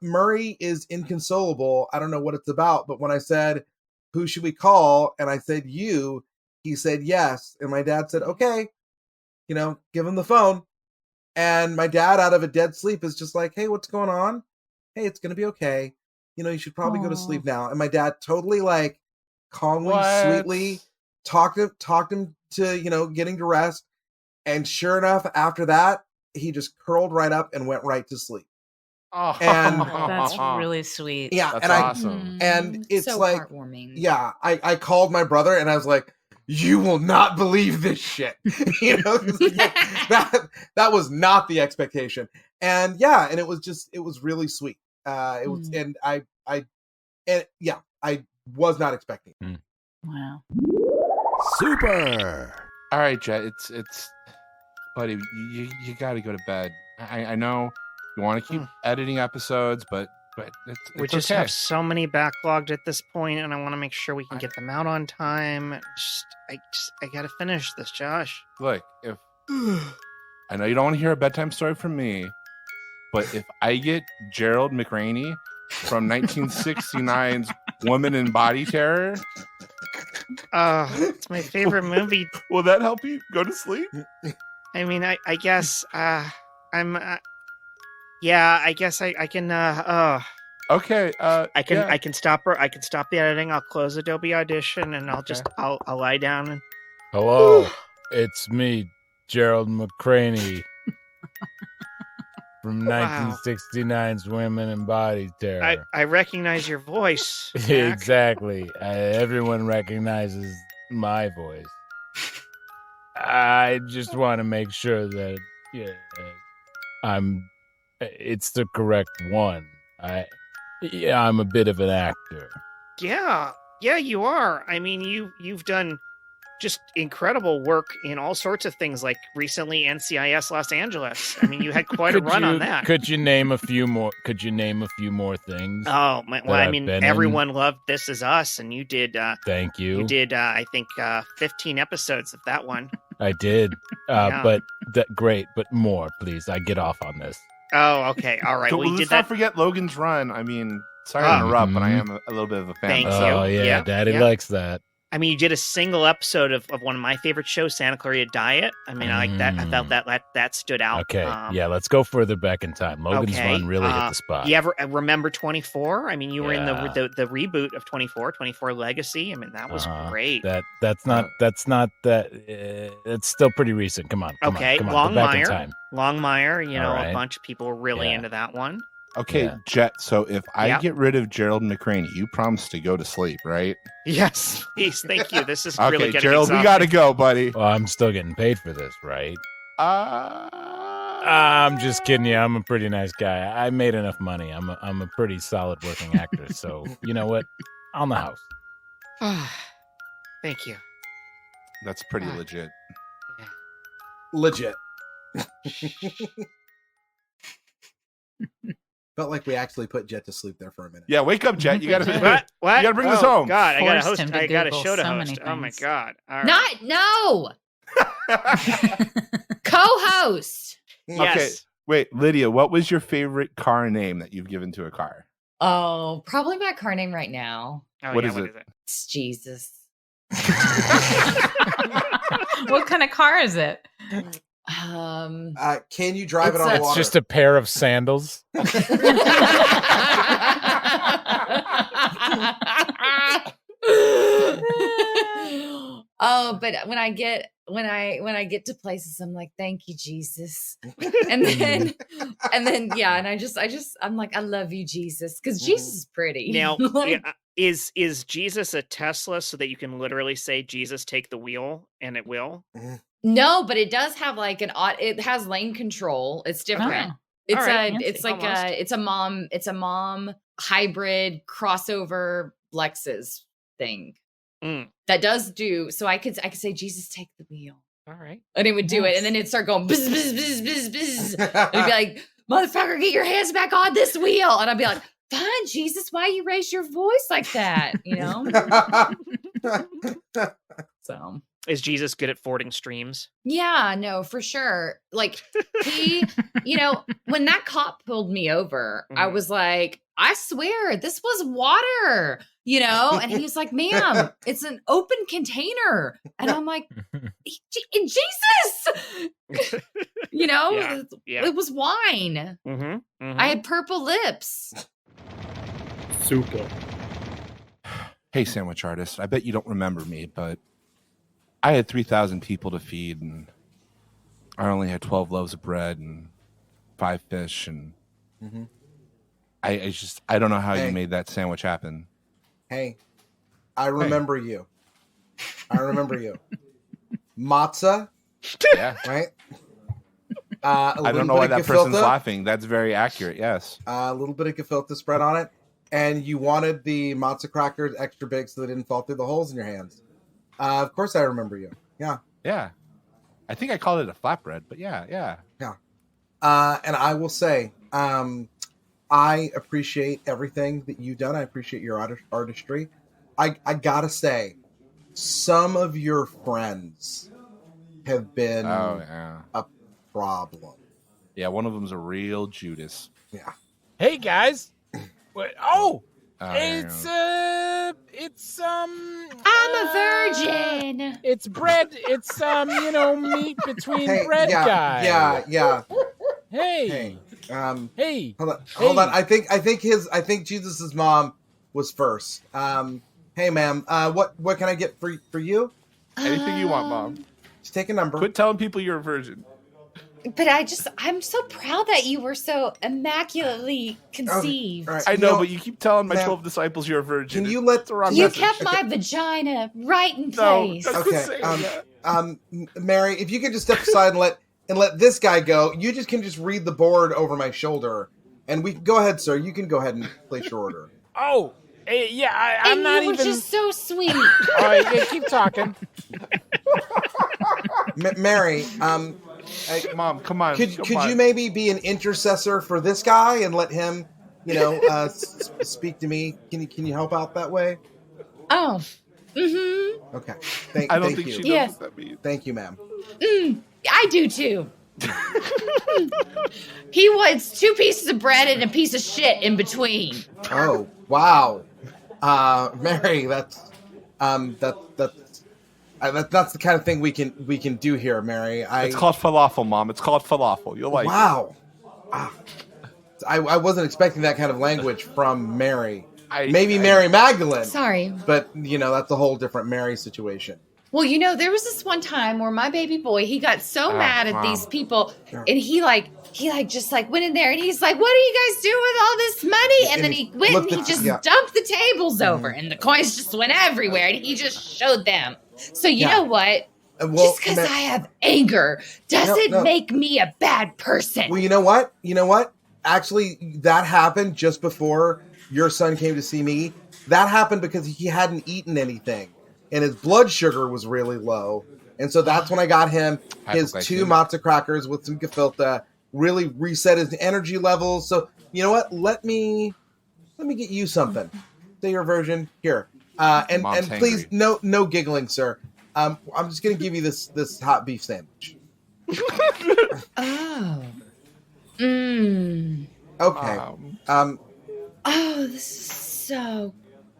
Murray is inconsolable. I don't know what it's about. But when I said, who should we call? And I said, you, he said, yes. And my dad said, okay, give him the phone. And my dad, out of a dead sleep, is just like, hey, what's going on? Hey, it's going to be okay. You should probably go to sleep now. And my dad totally like calmly, sweetly talked him to, getting to rest. And sure enough, after that, he just curled right up and went right to sleep. Oh, and that's really sweet. Yeah. That's and awesome. And it's so like, heartwarming. Yeah. I called my brother and I was like, you will not believe this shit. That was not the expectation. And and it was really sweet. It was, and I was not expecting it. Wow. Super. All right, Jet, it's buddy, you got to go to bed. I know you want to keep editing episodes, but it's we just have so many backlogged at this point, and I want to make sure we can get them out on time. I got to finish this, Josh. Look, if I know you don't want to hear a bedtime story from me, but if I get Gerald McRaney from 1969's Woman in Body Terror, it's my favorite movie. Will that help you go to sleep? I mean, I guess I'm. I guess I can. Okay. I can stop her. I can stop the editing. I'll close Adobe Audition, and I'll lie down and. Hello, it's me, Gerald McRaney. From 1969's Women in Body Terror. I recognize your voice. Exactly. Everyone recognizes my voice. I just want to make sure that it's the correct one. I'm a bit of an actor. Yeah, you are. I mean, you've done just incredible work in all sorts of things, like recently NCIS Los Angeles. I mean, you had quite a run on that. Could you name a few more? Could you name a few more things? Oh, I mean, everyone loved This Is Us, and you did. Thank you. You did, I think, 15 episodes of that one. I did, but great. But more, please. I get off on this. Oh, okay, all right. Well, let's not forget Logan's Run. I mean, sorry to interrupt, but I am a little bit of a fan. Thank you. Oh yeah, Daddy likes that. I mean, you did a single episode of one of my favorite shows, Santa Clarita Diet. I mean, I like that. I felt that stood out. Okay, let's go further back in time. Logan's Run really hit the spot. You ever remember 24? I mean, you were in the reboot of 24 Legacy. I mean, that was great. That's not that. It's still pretty recent. Come on. Longmire. You know, right. A bunch of people were really into that one. Okay, Jet, so if I get rid of Gerald McRaney, you promise to go to sleep, right? Yes, please. Thank you. This is really getting Gerald, exhausting. we got to go, buddy. Well, I'm still getting paid for this, right? I'm just kidding you. I'm a pretty nice guy. I made enough money. I'm a pretty solid working actor, so you know what? On the house. Thank you. That's pretty legit. Yeah. Legit. Felt like we actually put Jet to sleep there for a minute. Yeah, wake up, Jet. You gotta what? You gotta bring this home. God, I got a Forced host. him to I got a Google show to so host. many Oh my things. God! All right. No. Co-host. Yes. Okay, wait, Lydia. What was your favorite car name that you've given to a car? Oh, probably my car name right now. Oh, What yeah, is what it? is it? It's Jesus. What kind of car is it? Can you drive it on water? It's just a pair of sandals. Oh, but when I get to places, I'm like, thank you, Jesus. And then I'm like, I love you, Jesus, because Jesus is pretty. Now, is Jesus a Tesla so that you can literally say, Jesus, take the wheel, and it will? No, but it does have like it has lane control. It's different. It's a mom hybrid crossover Lexus thing. That does do, so I could say, Jesus, take the wheel. All right. And it would do it, and then it'd start going bzz, bzz, bzz, bzz, bzz. And it'd be like, motherfucker, get your hands back on this wheel. And I'd be like, fine, Jesus, why you raise your voice like that? You know? So is Jesus good at fording streams? Yeah, no, for sure. Like he, when that cop pulled me over, I was like, I swear this was water, and he was like, ma'am, it's an open container. And I'm like, Jesus, it was wine. I had purple lips. Super. Hey, sandwich artist, I bet you don't remember me, but I had 3,000 people to feed, and I only had 12 loaves of bread and 5 fish, and I don't know how you made that sandwich happen. Hey, I remember you. I remember you. Matzah. Yeah. Right? I don't know why that person's laughing. That's very accurate, yes. A little bit of gefilte spread on it. And you wanted the matzah crackers extra big so they didn't fall through the holes in your hands. Of course I remember you. Yeah. Yeah. I think I called it a flatbread, but yeah. Yeah. And I will say, I appreciate everything that you've done. I appreciate your artistry. I gotta say, some of your friends have been a problem. Yeah, one of them's a real Judas. Yeah. Hey guys. I'm a virgin. It's bread. It's meat between bread guys. Yeah. Hey. Hey. Hold on. I think Jesus's mom was first. Hey, ma'am. What can I get for you? Anything you want, Mom. Just take a number. Quit telling people you're a virgin. But I'm so proud that you were so immaculately conceived. Right. I know, but you keep telling my 12 disciples you're a virgin. Can you let you kept my vagina right in place? Okay. Mary, if you could just step aside and let this guy go, you can read the board over my shoulder, and we can go ahead, sir. You can go ahead and place your order. Oh, yeah. I'm not even. You were just so sweet. All right, keep talking. Mary, hey, Mom, come on. Could you maybe be an intercessor for this guy and let him, speak to me? Can you help out that way? Oh. Mm-hmm. Okay. I don't think she knows what that means. Thank you, ma'am. I do too. He wants 2 pieces of bread and a piece of shit in between. Oh, wow. Mary, that's the kind of thing we can do here, Mary. It's called falafel, Mom. It's called falafel. You'll like it. Wow. I wasn't expecting that kind of language from Mary. Maybe Mary Magdalene. Sorry. But, that's a whole different Mary situation. Well, there was this one time where my baby boy, he got so mad at these people, and he just went in there and he's like, what are you guys doing with all this money? And then he went and he just dumped the tables over, and the coins just went everywhere, and he just showed them. So you know what? Just because I have anger doesn't make me a bad person. Well, you know what? Actually, that happened just before your son came to see me. That happened because he hadn't eaten anything, and his blood sugar was really low. And so that's when I got him his 2 matzo crackers with some gefilte, really reset his energy levels. So you know what? Let me get you something. Say your version here. And please, no giggling, sir. I'm just gonna give you this hot beef sandwich. Oh. Okay. Oh, this is so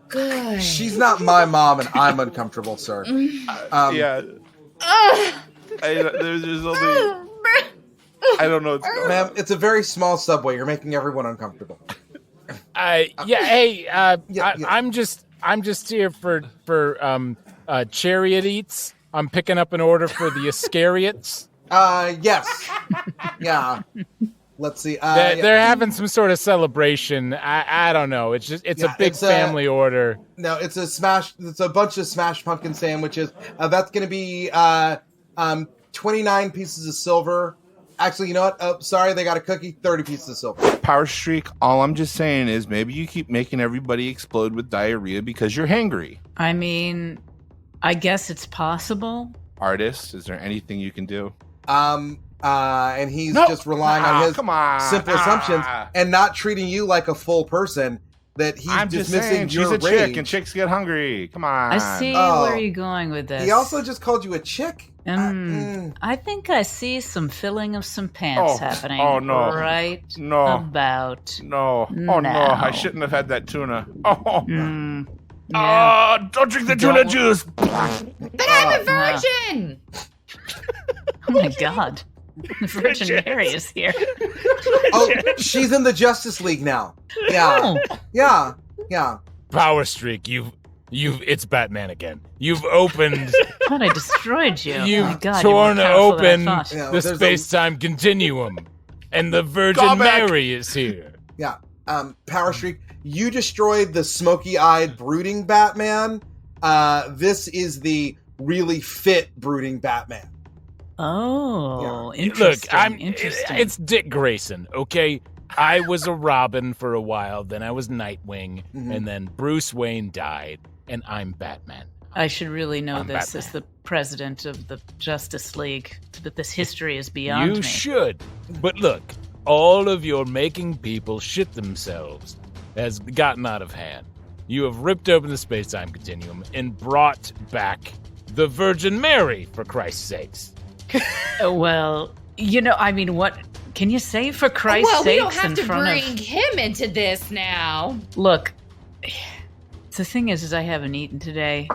good. She's not my mom, and I'm uncomfortable, sir. Yeah. There's only I don't know. Ma'am, it's a very small subway. You're making everyone uncomfortable. I'm just here for chariot eats. I'm picking up an order for the Iscariots. Yes. Yeah. Let's see. They're having some sort of celebration. I don't know. It's a big family order. No, it's a bunch of smashed pumpkin sandwiches. That's going to be 29 pieces of silver. Actually, you know what? Oh, sorry, they got a cookie. 30 pieces of silver. Power streak. All I'm just saying is maybe you keep making everybody explode with diarrhea because you're hangry. I mean, I guess it's possible. Artist, is there anything you can do? And he's just relying on his simple assumptions and not treating you like a full person. That he's dismissing your rage. She's a chick, and chicks get hungry. Come on. I see where you're going with this. He also just called you a chick. I think I see some filling of some pants happening. Oh no! Right? No. About no. Oh no! I shouldn't have had that tuna. Oh. Don't drink the tuna juice. But I'm a virgin. Oh my God! Virgin Mary is here. Oh, she's in the Justice League now. Yeah. Yeah. Power streak. It's Batman again. You've opened. I thought I destroyed you. You've torn open the space-time continuum, and the Virgin Mary is here. Yeah. Power streak. You destroyed the smoky-eyed brooding Batman. This is the really fit brooding Batman. Oh, yeah. Interesting. Look, it's Dick Grayson, okay? I was a Robin for a while, then I was Nightwing, and then Bruce Wayne died, and I'm Batman. I should really know this as the president of the Justice League, that this history is beyond me. You should. But look, all of your making people shit themselves has gotten out of hand. You have ripped open the space-time continuum and brought back the Virgin Mary, for Christ's sakes. Well, I mean, what can you say for Christ's sakes? Well, we don't have to bring him into this now. Look, the thing is I haven't eaten today,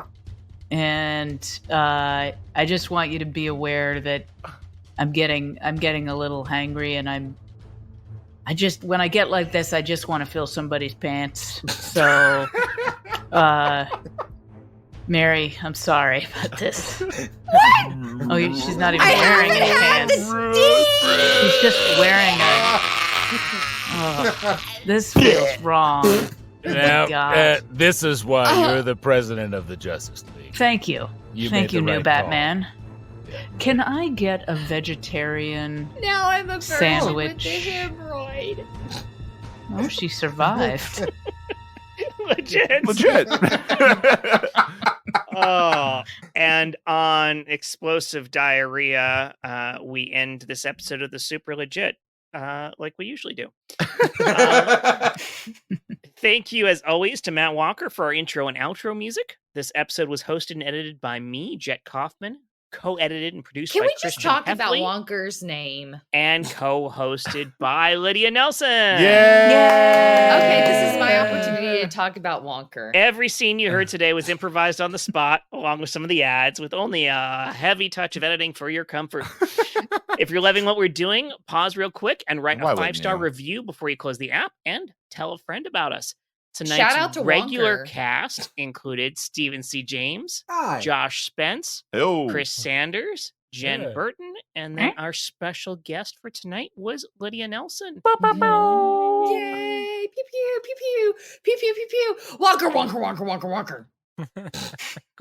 and I just want you to be aware that I'm getting a little hangry, and when I get like this, I just want to fill somebody's pants. So, Mary, I'm sorry about this. What? Oh, she's not even wearing any pants. She's just wearing this feels wrong. Now, this is why you're the president of the Justice League. Thank you. Thank you, new Batman. Yeah. Can I get a vegetarian sandwich? With the hemorrhoid. Oh, she survived. Legit. And on explosive diarrhea, we end this episode of the Super Legit, like we usually do. Thank you, as always, to Matt Walker for our intro and outro music. This episode was hosted and edited by me, Jet Kaufman, co-edited and produced by Christian Can we just talk Heffley, about Wonker's name? And co-hosted by Lydia Nelsen. Yay! Okay, this is my opportunity to talk about Wonker. Every scene you heard today was improvised on the spot, along with some of the ads, with only a heavy touch of editing for your comfort. If you're loving what we're doing, pause real quick and write a 5-star review before you close the app, and tell a friend about us. Tonight's regular cast included Stephen C. James, Josh Spence, Chris Sanders, Jen Burton, and then our special guest for tonight was Lydia Nelsen. Yay! Pew pew pew pew pew pew pew pew. Wonker, Wonker, Wonker, Wonker, Wonker.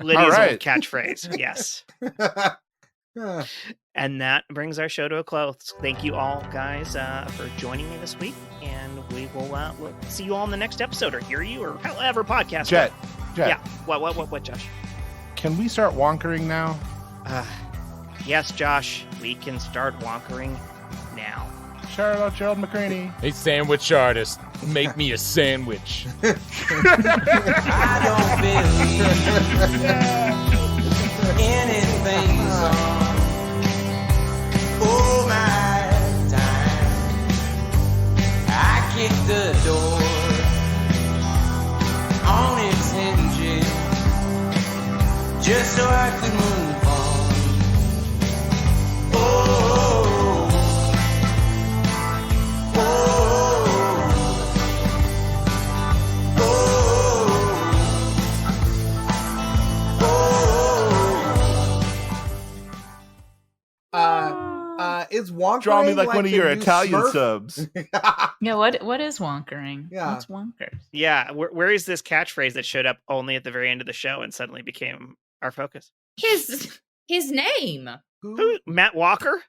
Lydia's old catchphrase. Yes. And that brings our show to a close. Thank you all, guys, for joining me this week, and we will we'll see you all in the next episode, or hear you, or however podcast. Jet. Yeah. What, Josh? Can we start wonkering now? Yes, Josh. We can start wonkering now. Shout out Gerald McCraney. Hey, sandwich artist, make me a sandwich. I don't believe anything's on. Oh my time, I kicked the door on its hinges just so I could move on. Oh, Is wonkering Draw me like one of the your new Italian Smurf? subs. Yeah, what is wonkering? Yeah. What's wonkers? Yeah, where is this catchphrase that showed up only at the very end of the show and suddenly became our focus? His name. Who? Matt Walker?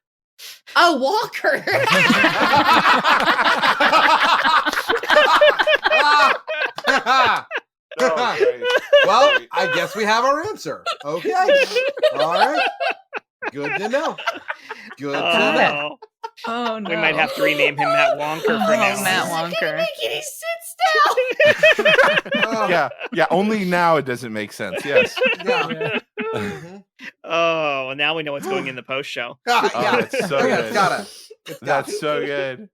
Oh, Walker. Well, I guess we have our answer. Okay. All right. Good to know. Good to know. Oh no. We might have to rename him Matt Wonker for now. Matt Wonker. Make any sense now. Yeah. Only now it doesn't make sense. Yes. Yeah. Oh, well, now we know what's going in the post show. Oh, it's so good. It's gotta. That's so good.